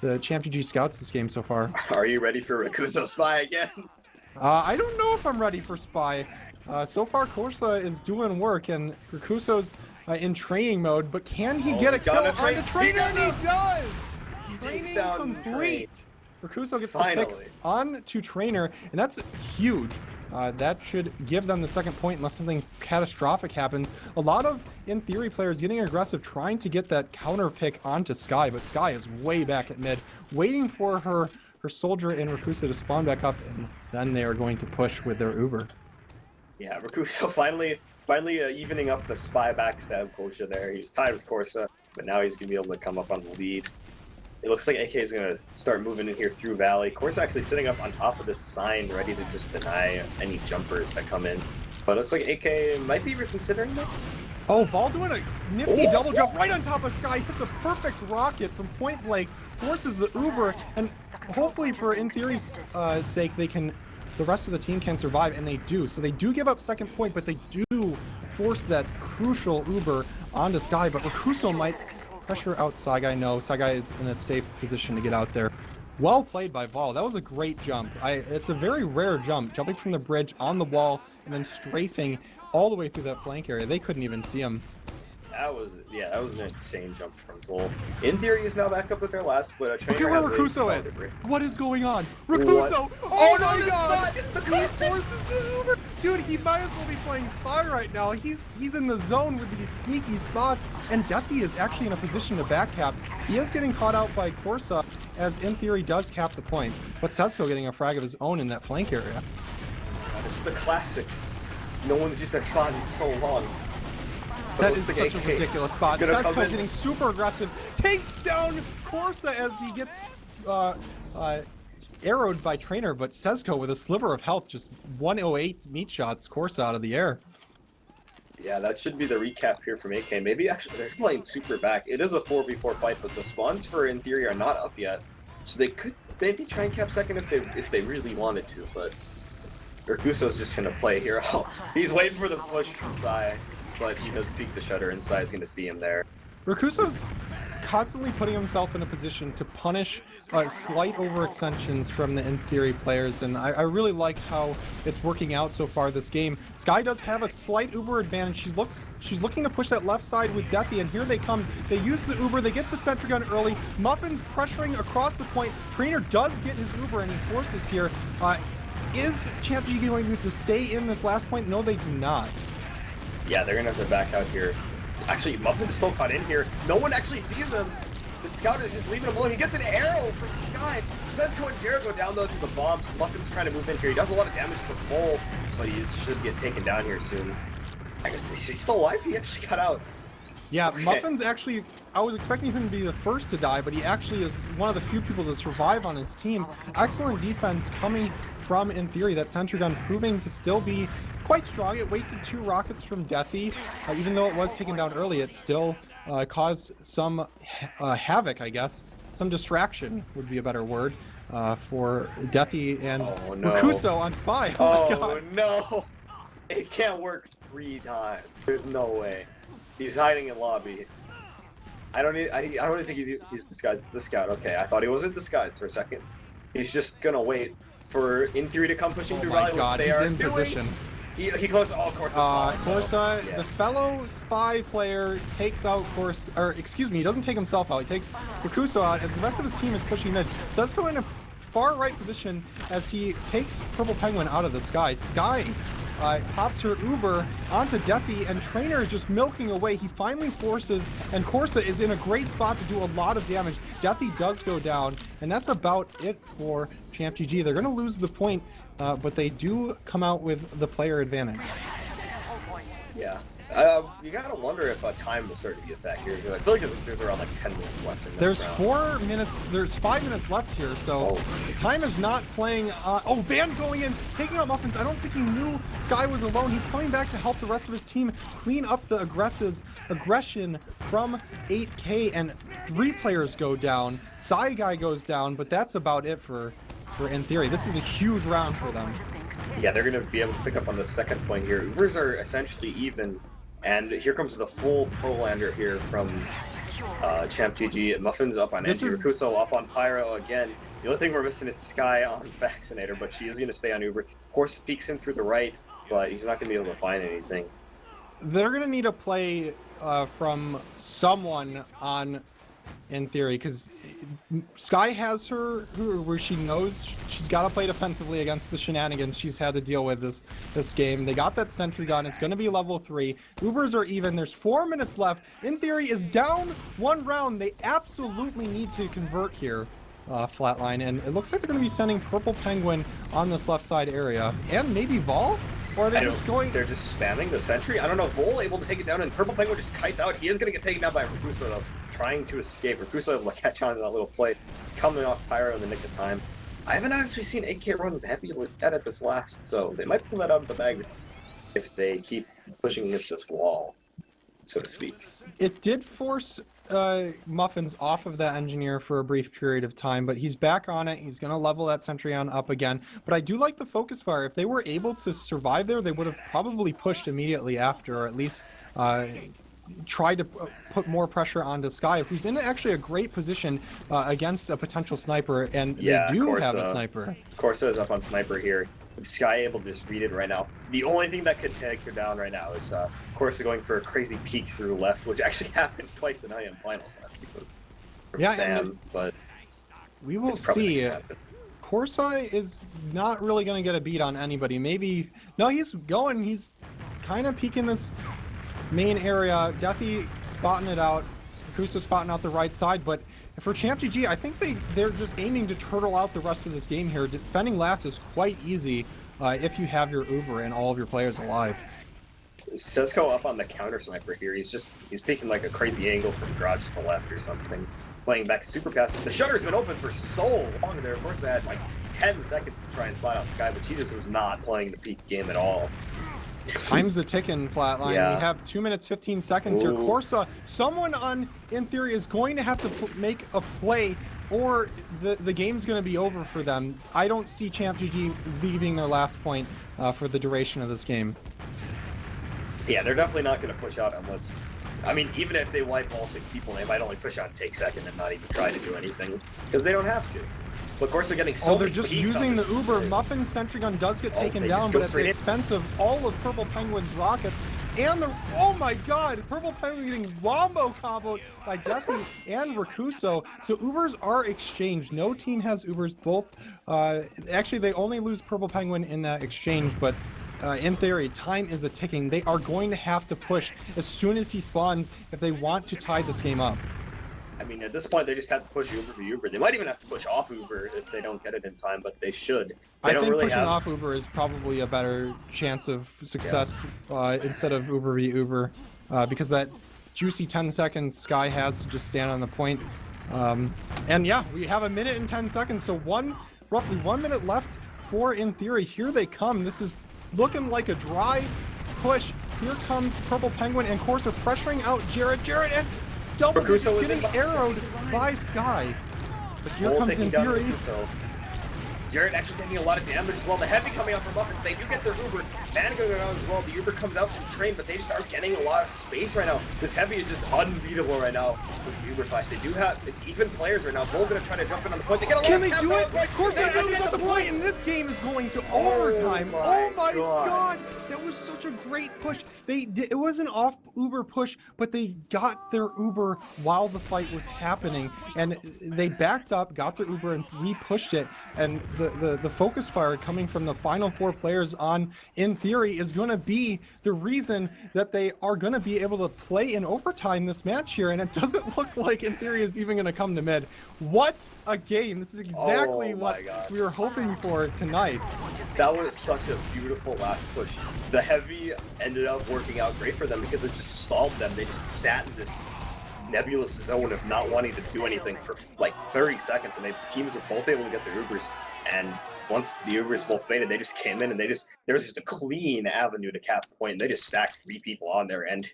ChampGG scouts this game so far. Are you ready for Rakuso Spy again? I don't know if I'm ready for Spy. So far, Corsa is doing work, and Rakuso's in training mode, but can he get a kill on the trainer? He does! He takes down complete. Rakuso gets the pick on to trainer, and that's huge. That should give them the second point unless something catastrophic happens. A lot of In Theory players getting aggressive, trying to get that counter pick onto Sky, but Sky is way back at mid, waiting for her soldier in Rakuso to spawn back up, and then they are going to push with their Uber. Yeah, Rakuso finally evening up the Spy backstab quotient there. He's tied with Corsa, but now he's going to be able to come up on the lead. It looks like AK is going to start moving in here through Valley. Corsa actually sitting up on top of this sign, ready to just deny any jumpers that come in. But it looks like AK might be reconsidering this. Oh, Vol doing a nifty double jump right on top of Sky. Hits a perfect rocket from point blank, forces the Uber, and hopefully for In Theory's sake, the rest of the team can survive, and they do. So they do give up second point, but they do force that crucial Uber onto Sky, but Rakuso might pressure out Sagai. No, Sagai is in a safe position to get out there. Well played by Vol. That was a great jump. It's a very rare jump, jumping from the bridge on the wall and then strafing all the way through that flank area. They couldn't even see him. That was an insane jump from Vol. In Theory is now backed up with their last, but Look at where Rakuso is. What is going on? Rakuso! Oh my god! It's the He forces the Uber! Dude, he might as well be playing Spy right now. He's in the zone with these sneaky spots, and Deathy is actually in a position to back cap. He is getting caught out by Corsa, as In Theory does cap the point, but Sesko getting a frag of his own in that flank area. It's the classic. No one's used that spot in so long. That is such a ridiculous spot. Sesko in. getting super aggressive, takes down Corsa as he gets arrowed by Trainer, but Sesko with a sliver of health, just 108 meat shots Corsa out of the air. Yeah, that should be the recap here from AK. Maybe actually they're playing super back. It is a 4v4 fight, but the spawns for In Theory are not up yet, so they could maybe try and cap second if they really wanted to. But Urkuso's just gonna play here. Oh, he's waiting for the push from Sai, but he does peek the shutter, and Sai's gonna see him there. Urkuso's constantly putting himself in a position to punish slight overextensions from the In Theory players, and I really like how it's working out so far this game. Sky does have a slight Uber advantage. She's looking to push that left side with Deathy, and here they come. They use the Uber, they get the sentry gun early. Muffin's pressuring across the point. Trainer does get his Uber, and he forces here. Is ChampGG going to stay in this last point? No, they do not. Yeah, they're gonna have to back out here. Actually, Muffin's still caught in here. No one actually sees him. The scout is just leaving him alone. He gets an arrow from Sky. Sesko and Jared go down though to the bombs. Muffin's trying to move in here. He does a lot of damage to Full, but he should get taken down here soon. I guess he's still alive. He actually got out. Yeah, Okay. Muffin's actually, I was expecting him to be the first to die, but he actually is one of the few people to survive on his team. Excellent defense coming from In Theory. That sentry gun proving to still be quite strong. It wasted 2 rockets from Deathy. Even though it was taken down early, it still caused some havoc, I guess. Some distraction would be a better word for Deathy and Urkuso on Spy. Oh, my God. No! It can't work 3 times. There's no way. He's hiding in lobby. I don't even think he's disguised. It's the scout. Okay, I thought he wasn't disguised for a second. He's just gonna wait for In Theory to come pushing through Valley, which they are in doing. position. He closed. Oh, Corsa's Corsa, Yeah. the fellow Spy player, takes out Corsa, or excuse me, he doesn't take himself out. He takes Urkuso out as the rest of his team is pushing mid. Sesko in a far right position as he takes Purple Penguin out of the sky. Sky pops her Uber onto Deathy, and Trainer is just milking away. He finally forces, and Corsa is in a great spot to do a lot of damage. Deathy does go down, and that's about it for ChampGG. They're going to lose the point, but they do come out with the player advantage. Yeah. You gotta wonder if time will start to get that here. I feel like there's around like 10 minutes left in this round. 4 minutes. There's 5 minutes left here, so time is not playing. Oh, Van going in, taking out Muffins. I don't think he knew Sky was alone. He's coming back to help the rest of his team clean up the aggression from 8K, and 3 players go down. Psy Guy goes down, but that's about it for In Theory. This is a huge round for them. Yeah, they're gonna be able to pick up on the second point here. Ubers are essentially even. And here comes the full Prolander here from ChampGG. Muffin's up on Angie, Urkuso up on Pyro again. The only thing we're missing is Sky on Vaccinator, but she is going to stay on Uber. Of course, peeks in through the right, but he's not going to be able to find anything. They're going to need a play from someone on In Theory, because Sky has her where she knows she's got to play defensively against the shenanigans she's had to deal with this game. They got that sentry gun. It's going to be level 3. Ubers are even. There's 4 minutes left. In Theory is down 1 round. They absolutely need to convert here, Flatline, and it looks like they're going to be sending Purple Penguin on this left side area, and maybe Vol. Or are they just going? They're just spamming the sentry. I don't know. Vol able to take it down, and Purple Penguin just kites out. He is going to get taken down by Urkuso, though, trying to escape. Urkuso able to catch on to that little play, coming off Pyro in the nick of time. I haven't actually seen AK run heavy with that at this last, so they might pull that out of the bag if they keep pushing against this wall, so to speak. It did force Muffins off of that engineer for a brief period of time, but he's back on it. He's going to level that sentry on up again. But I do like the focus fire. If they were able to survive there, they would have probably pushed immediately after, or at least tried to put more pressure onto Sky, who's in actually a great position against a potential sniper, and they do have a sniper. Corsa is up on sniper here. Sky able to just read it right now. The only thing that could take her down right now is Corsa going for a crazy peek through left, which actually happened twice in IM finals last week. So from Sam, but we will see. Corsa is not really going to get a beat on anybody. Maybe no, he's going. He's kind of peeking this main area. Deathy spotting it out. Kusa spotting out the right side, but for ChampGG, I think they're just aiming to turtle out the rest of this game here. Defending last is quite easy if you have your Uber and all of your players alive. Cisco up on the counter sniper here. He's peeking like a crazy angle from garage to left or something. Playing back super passive. The shutter's been open for so long there. Of course, they had like 10 seconds to try and spot out Sky, but she just was not playing the peak game at all. Time's a ticking, Flatline. Yeah. We have 2 minutes, 15 seconds here. Corsa, someone on In Theory is going to have to make a play or the game's going to be over for them. I don't see ChampGG leaving their last point for the duration of this game. Yeah, they're definitely not going to push out unless... I mean, even if they wipe all 6 people, they might only push out and take second and not even try to do anything. Because they don't have to. But of course, they're getting so they're just using the Uber. Muffin Sentry Gun does get taken down, but at the expense of all of Purple Penguin's rockets. And the... Oh my god! Purple Penguin getting wombo comboed by Deathy and Rakuso. So Ubers are exchanged. No team has Ubers. Both... actually, they only lose Purple Penguin in that exchange, but... In theory, time is a ticking. They are going to have to push as soon as he spawns if they want to tie this game up. I mean, at this point, they just have to push Uber to Uber. They might even have to push off Uber if they don't get it in time, but they should. I think pushing off Uber is probably a better chance of success instead of Uber v Uber, because that juicy 10 seconds Sky has to just stand on the point. And yeah, we have 1 minute and 10 seconds, so roughly 1 minute left for In Theory. Here they come. This is looking like a dry push. Here comes Purple Penguin and Corsa pressuring out Jared and double is getting arrowed by Sky. But here comes In Theory. Jared actually taking a lot of damage as well. The heavy coming out from Muffins. They do get their Uber. Van going out as well. The Uber comes out from Train, but they just aren't getting a lot of space right now. This heavy is just unbeatable right now with the Uber Flash. They do have, it's even players right now. Bull going to try to jump in on the point. They get a lot Can they do it? Of course they do it at the point, and this game is going to overtime. Oh my god. That was such a great push. It was an off Uber push, but they got their Uber while the fight was happening, and they backed up, got their Uber, and re-pushed it. And the focus fire coming from the final 4 players on In Theory is going to be the reason that they are going to be able to play in overtime this match here, and it doesn't look like In Theory is even going to come to mid. What a game. This is exactly what we were hoping for tonight. That was such a beautiful last push. The heavy ended up working out great for them because it just stalled them. They just sat in this nebulous zone of not wanting to do anything for like 30 seconds, and teams were both able to get their Ubers. And once the Ubers both faded, they just came in and there was just a clean avenue to cap point, and they just stacked 3 people on there, and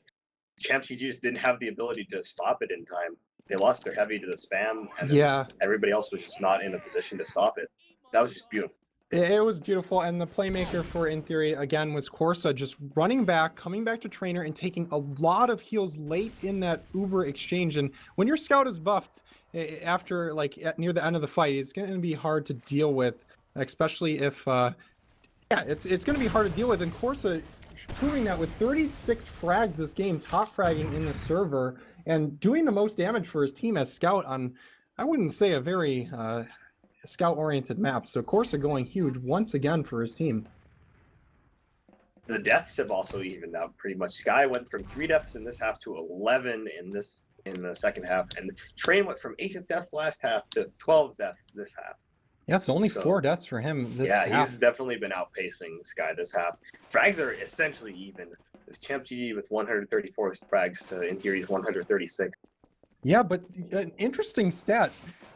ChampGG just didn't have the ability to stop it in time. They lost their heavy to the spam, and everybody else was just not in a position to stop it. That was just beautiful. It was beautiful, and the playmaker for In Theory, again, was Corsa, just running back, coming back to trainer, and taking a lot of heals late in that Uber exchange. And when your scout is buffed, after, like, near the end of the fight, it's going to be hard to deal with, especially if, it's going to be hard to deal with. And Corsa proving that with 36 frags this game, top fragging in the server, and doing the most damage for his team as scout on, I wouldn't say a very... scout-oriented map. So Corsa going huge once again for his team. The deaths have also evened out pretty much. Sky went from 3 deaths in this half to 11 in the second half, and Train went from 8 deaths last half to 12 deaths this half. Yeah, so only 4 deaths for him this half. Yeah, he's definitely been outpacing Sky this half. Frags are essentially even. With ChampGG with 134 frags to In Theory's 136. Yeah, but an interesting stat.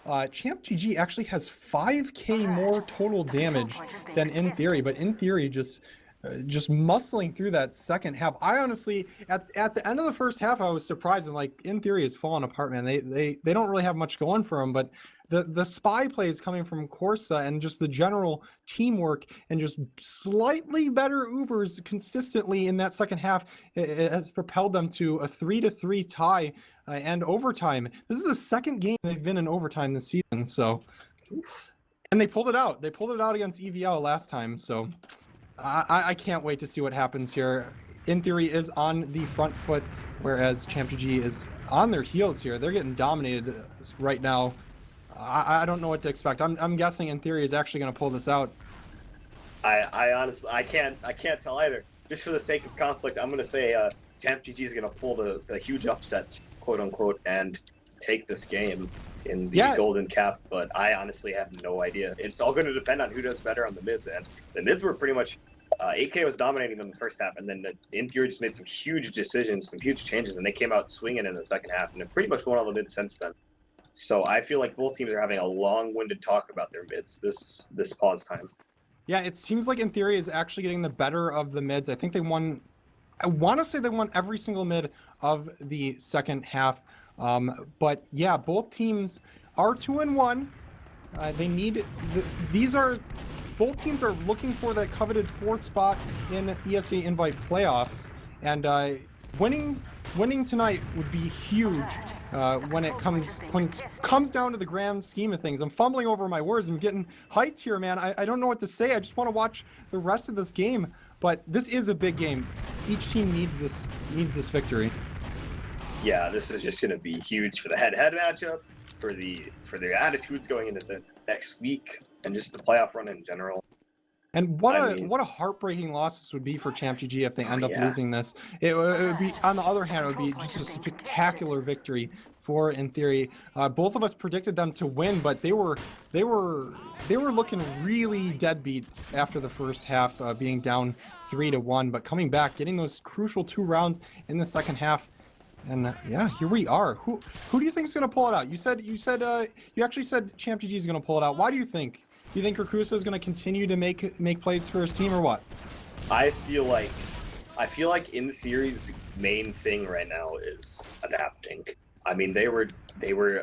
ChampGG actually has 5k more total damage than In Theory, but In Theory just muscling through that second half. I honestly, at the end of the first half, I was surprised. And like, In Theory has fallen apart, man. They don't really have much going for them, but the spy plays coming from Corsa and just the general teamwork and just slightly better Ubers consistently in that second half, it has propelled them to a 3-3 tie and overtime. This is the second game they've been in overtime this season, so, and they pulled it out. They pulled it out against EVL last time, so I can't wait to see what happens here. In Theory is on the front foot, whereas ChampGG is on their heels here. They're getting dominated right now. I don't know what to expect. I'm guessing In Theory is actually going to pull this out. I honestly, I can't tell either. Just for the sake of conflict, I'm going to say ChampGG is going to pull the huge upset, quote unquote, and take this game in the golden cap. But I honestly have no idea. It's all going to depend on who does better on the mids, and the mids were pretty much AK was dominating them in the first half, and then in theory just made some huge decisions, some huge changes, and they came out swinging in the second half, and have pretty much won all the mids since then. So I feel like both teams are having a long-winded talk about their mids this pause time. Yeah, it seems like in theory is actually getting the better of the mids. I think they won. I want to say they won every single mid of the second half. But yeah, both teams are 2-1. They need both teams are looking for that coveted 4th spot in ESEA Invite playoffs, and winning tonight would be huge when it comes down to the grand scheme of things. I'm fumbling over my words. I'm getting hyped here, man. I don't know what to say. I just want to watch the rest of this game. But this is a big game. Each team needs this victory. Yeah, this is just going to be huge for the head-to-head matchup, for their attitudes going into the next week, and just the playoff run in general. And what a heartbreaking loss this would be for ChampGG if they end up losing this. It would be, on the other hand, it would be just a spectacular victory for In Theory. Both of us predicted them to win, but they were looking really deadbeat after the first half, being down 3-1, but coming back, getting those crucial 2 rounds in the second half. And yeah, here we are. Who do you think is going to pull it out? You actually said ChampGG is going to pull it out. Why do you think? Do you think Rakusa is going to continue to make plays for his team, or what? I feel like In Theory's main thing right now is adapting. I mean, they were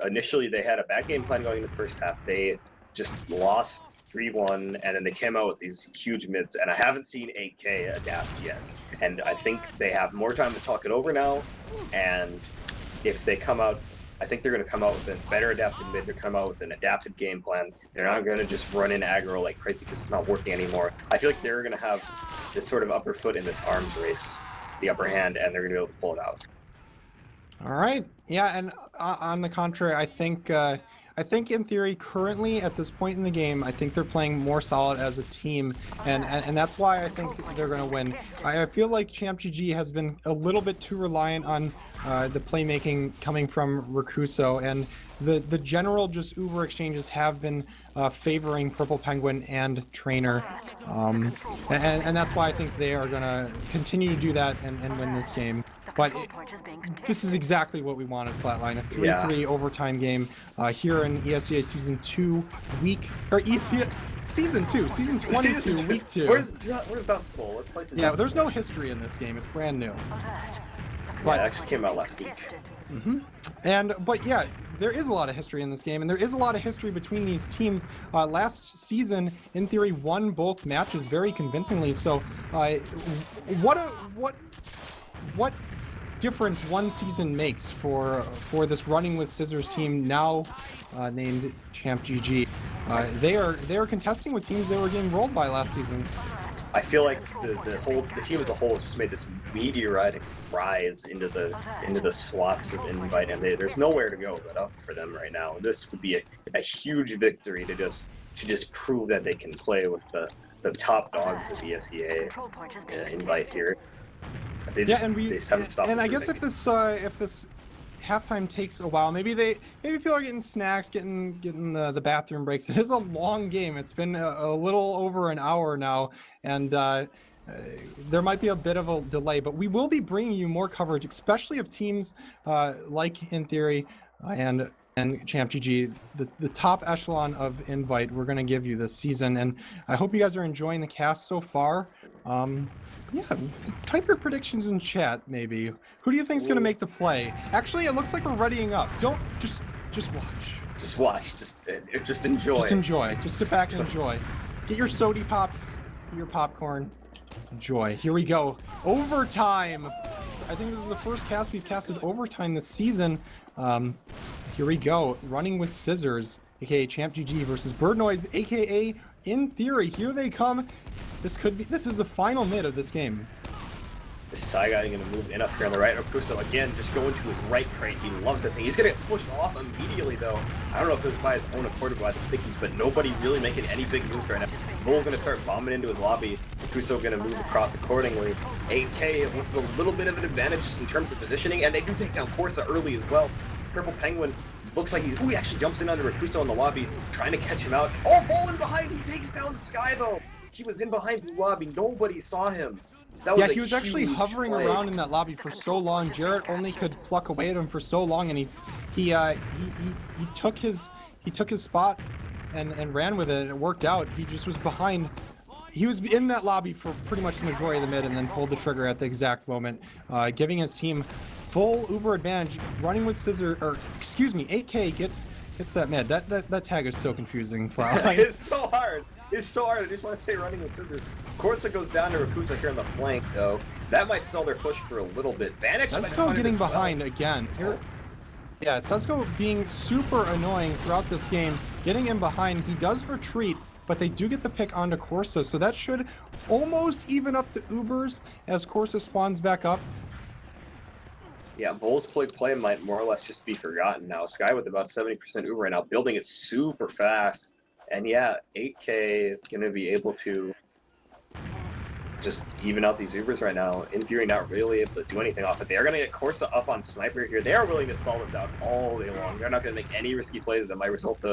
initially, they had a bad game plan going in the first half. They just lost 3-1, and then they came out with these huge mids, and I haven't seen 8K adapt yet. And I think they have more time to talk it over now, and if they come out, I think they're going to come out with a better adapted mid. They're coming out with an adapted game plan. They're not going to just run in aggro like crazy because it's not working anymore. I feel like they're going to have this sort of upper foot in this arms race, the upper hand, and they're going to be able to pull it out. All right. Yeah, and on the contrary, I think In Theory currently at this point in the game, I think they're playing more solid as a team, and that's why I think they're going to win. I feel like ChampGG has been a little bit too reliant on the playmaking coming from Rakusa, and the general just Uber exchanges have been favoring Purple Penguin and Trainer, and that's why I think they are going to continue to do that and win this game. But this is exactly what we wanted, Flatline, a 3-3 overtime game here in ESEA Season 2, Season 22, Week 2. Where's Dust Bowl? Let's play some Yeah, Dust there's Bowl. no history in this game. It's brand new. But it actually came out last week. But yeah, there is a lot of history in this game, and there is a lot of history between these teams. Last season, In Theory won both matches very convincingly. So, what difference one season makes for this Running with Scissors team now named ChampGG. They are contesting with teams they were getting rolled by last season. I feel like the team as a whole has just made this meteoric rise into the swaths of Invite, and there's nowhere to go but up for them right now. This would be a huge victory to just prove that they can play with the top dogs of ESEA Invite here. They haven't stopped. And I guess if this halftime takes a while, maybe people are getting snacks, getting the bathroom breaks. It is a long game. It's been a little over an hour now, and there might be a bit of a delay, but we will be bringing you more coverage, especially of teams like In Theory and ChampGG, the top echelon of Invite we're going to give you this season. And I hope you guys are enjoying the cast so far. Yeah, type your predictions in chat, maybe. Who do you think is going to make the play? Actually, it looks like we're readying up. Don't just watch. Just watch. Just enjoy. Just enjoy. Just sit back and enjoy. Get your sody pops, your popcorn. Enjoy. Here we go. Overtime. I think this is the first cast we've casted overtime this season. Here we go. Running with Scissors, aka ChampGG versus Bird Noise, aka In Theory. Here they come. This is the final mid of this game. This side guy going to move in up here on the right. Rakusa again just going to his right crate. He loves that thing. He's going to get pushed off immediately though. I don't know if it was by his own accord or by the stickies, but nobody really making any big moves right now. Vol going to start bombing into his lobby. Rakusa going to move across accordingly. 8K with a little bit of an advantage in terms of positioning, and they do take down Corsa early as well. Purple Penguin looks like he actually jumps in under Rakusa in the lobby, trying to catch him out. Oh, Vol in behind. He takes down Sky though. He was in behind the lobby. Nobody saw him. That was he was actually hovering around in that lobby for so long. Jarrett only could pluck away at him for so long, and he took his spot and ran with it, and it worked out. He just was behind. He was in that lobby for pretty much the majority of the mid, and then pulled the trigger at the exact moment, giving his team full Uber advantage. Running with Scissor, or excuse me, 8K gets that mid. That tag is so confusing. Flatline. It's so hard. It's so hard. I just want to say running with Scissors. Corsa goes down to Rakusa here on the flank, though. That might stall their push for a little bit. Vanish. Sesko getting behind again. Here, yeah, Sesko being super annoying throughout this game. Getting in behind. He does retreat, but they do get the pick onto Corsa, so that should almost even up the Ubers as Corsa spawns back up. Yeah, Vol's play might more or less just be forgotten now. Sky with about 70% Uber right now, building it super fast. And yeah, 8K going to be able to just even out these Ubers right now. In theory, not really able to do anything off it. They are going to get Corsa up on Sniper here. They are willing to stall this out all day long. They're not going to make any risky plays that might result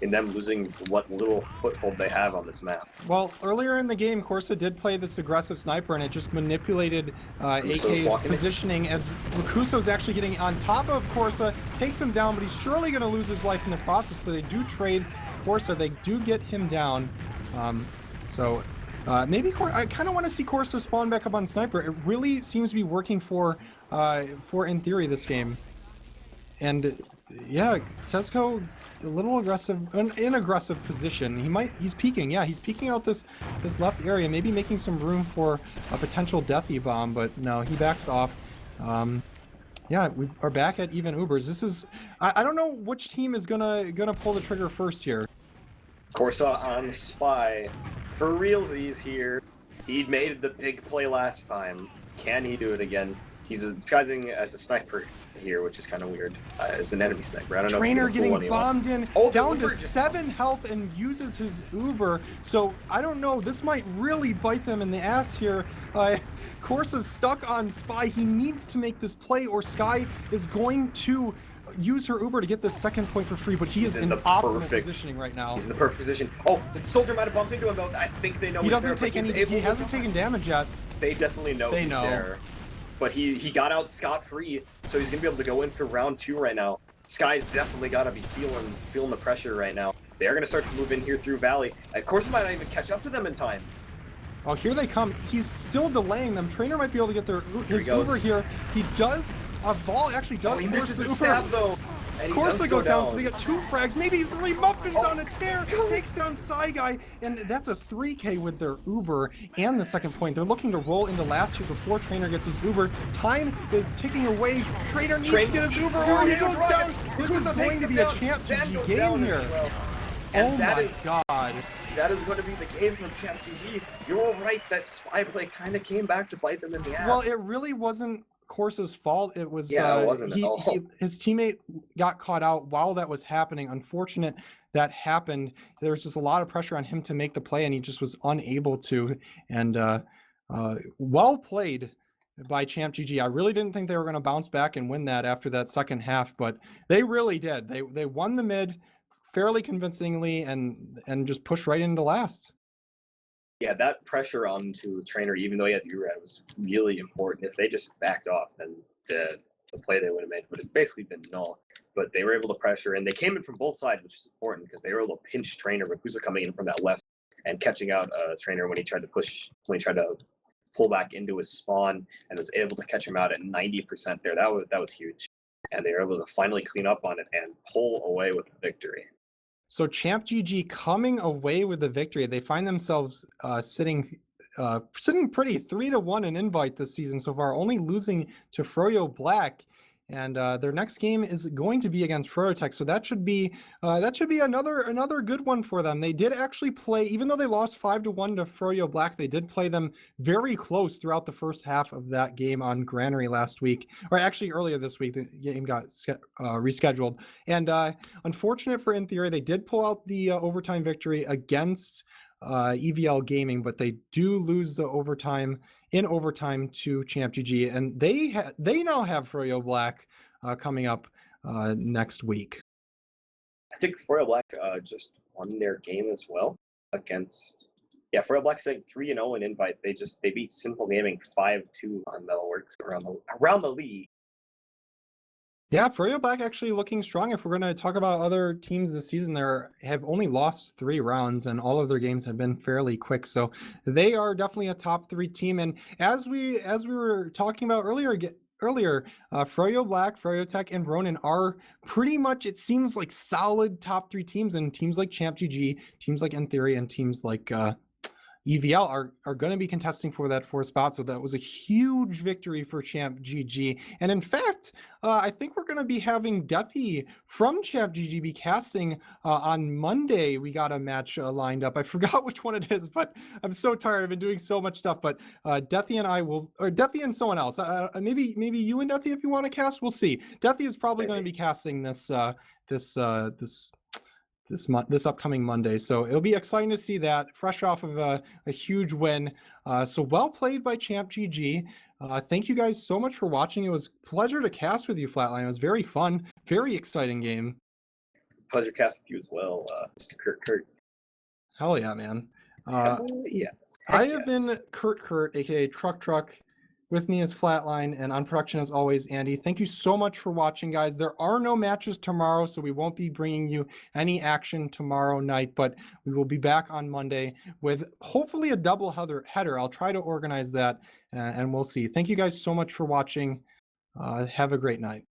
in them losing what little foothold they have on this map. Well, earlier in the game, Corsa did play this aggressive Sniper, and it just manipulated 8K's positioning as Rakuso's actually getting on top of Corsa, takes him down, but he's surely going to lose his life in the process, so they do trade Corsa. They do get him down. Maybe I kind of want to see Corsa spawn back up on Sniper. It really seems to be working for In Theory this game. And yeah, Sesko a little aggressive, in aggressive position. He's peeking. Yeah, he's peeking out this left area, maybe making some room for a potential deathy bomb, but no, he backs off. Yeah, we are back at even Ubers. This is I don't know which team is gonna pull the trigger first here. Corsa on Spy. For realsies here. He made the big play last time. Can he do it again? He's disguising as a sniper here, which is kind of weird. As an enemy sniper. I don't know. Trainer getting bombed in, down to 7 health, and uses his Uber. So I don't know. This might really bite them in the ass here. Corsa's stuck on Spy. He needs to make this play, or Sky is going to use her Uber to get this second point for free, but he's in the optimal positioning right now. He's in the perfect position. Oh, the soldier might have bumped into him, though. I think they know he doesn't take any. He hasn't taken damage yet. They definitely know he's there. But he got out scot-free, so he's gonna be able to go in for round 2 right now. Sky's definitely gotta be feeling the pressure right now. They are gonna start to move in here through Valley. Of course, he might not even catch up to them in time. Oh, here they come. He's still delaying them. Trainer might be able to get his Uber here. He does. Vol actually does. He misses the stab though. Corsa goes down, so they got 2 frags, maybe 3 muffins on a tear, takes down Psy Guy, and that's a 3K with their Uber and the second point. They're looking to roll into last year before Trainer gets his Uber. Time is ticking away. Trainer needs to get his Uber. Oh, he goes down. This is going to be a ChampGG game here. Oh my god. That is going to be the game from ChampGG. You're right, that Spy play kind of came back to bite them in the ass. Well, it really wasn't Corsa's fault. It was it wasn't at all. His teammate got caught out while that was happening. Unfortunate that happened. There was just a lot of pressure on him to make the play, and he just was unable to. And well played by ChampGG. I really didn't think they were going to bounce back and win that after that second half, but they really did. They won the mid fairly convincingly and just pushed right into last. Yeah, that pressure onto Trainer, even though he had the Urad, was really important. If they just backed off, then the play they would have made would have basically been null. But they were able to pressure, and they came in from both sides, which is important because they were able to pinch Trainer. Rakusa coming in from that left and catching out Trainer when he tried to pull back into his spawn, and was able to catch him out at 90% there. That was huge, and they were able to finally clean up on it and pull away with the victory. So ChampGG coming away with the victory. They find themselves sitting pretty 3-1 in invite this season so far, only losing to Froyo Black. And their next game is going to be against Froyotech, so that should be another good one for them. They did actually play, even though they lost 5-1 to Froyo Black, they did play them very close throughout the first half of that game on Granary last week, or actually earlier this week. The game got rescheduled, and unfortunate for In Theory, they did pull out the overtime victory against EVL Gaming, but they do lose the overtime to ChampGG, and they now have Froyo Black coming up next week. I think Froyo Black just won their game as well against Yeah, Froyo Black's like 3-0 in invite. They beat Simple Gaming 5-2 on Metalworks around the league. Yeah, Froyo Black actually looking strong. If we're going to talk about other teams this season, they have only lost 3 rounds, and all of their games have been fairly quick. So they are definitely a top 3 team. And as we were talking about earlier, Froyo Black, Froyo Tech, and Ronin are pretty much, it seems like, solid top 3 teams. And teams like ChampGG, teams like nTheory, and teams like EVL are going to be contesting for that 4th spot. So that was a huge victory for ChampGG. And in fact, I think we're going to be having Deathy from ChampGG be casting on Monday. We got a match lined up. I forgot which one it is, but I'm so tired. I've been doing so much stuff. But Deathy and I will, or Deathy and someone else. Maybe you and Deathy if you want to cast. We'll see. Deathy is probably going to be casting this this upcoming Monday. So it'll be exciting to see that, fresh off of a huge win. So well played by ChampGG. Thank you guys so much for watching. It was a pleasure to cast with you, Flatline. It was very fun, very exciting game. Pleasure casting with you as well, Mr. Kurt. Hell yeah, man. Yes. I have been Kurt, aka Truktruk. With me is Flatline, and on production as always, Andy. Thank you so much for watching, guys. There are no matches tomorrow, so we won't be bringing you any action tomorrow night, but we will be back on Monday with hopefully a double header. I'll try to organize that, and we'll see. Thank you guys so much for watching. Have a great night.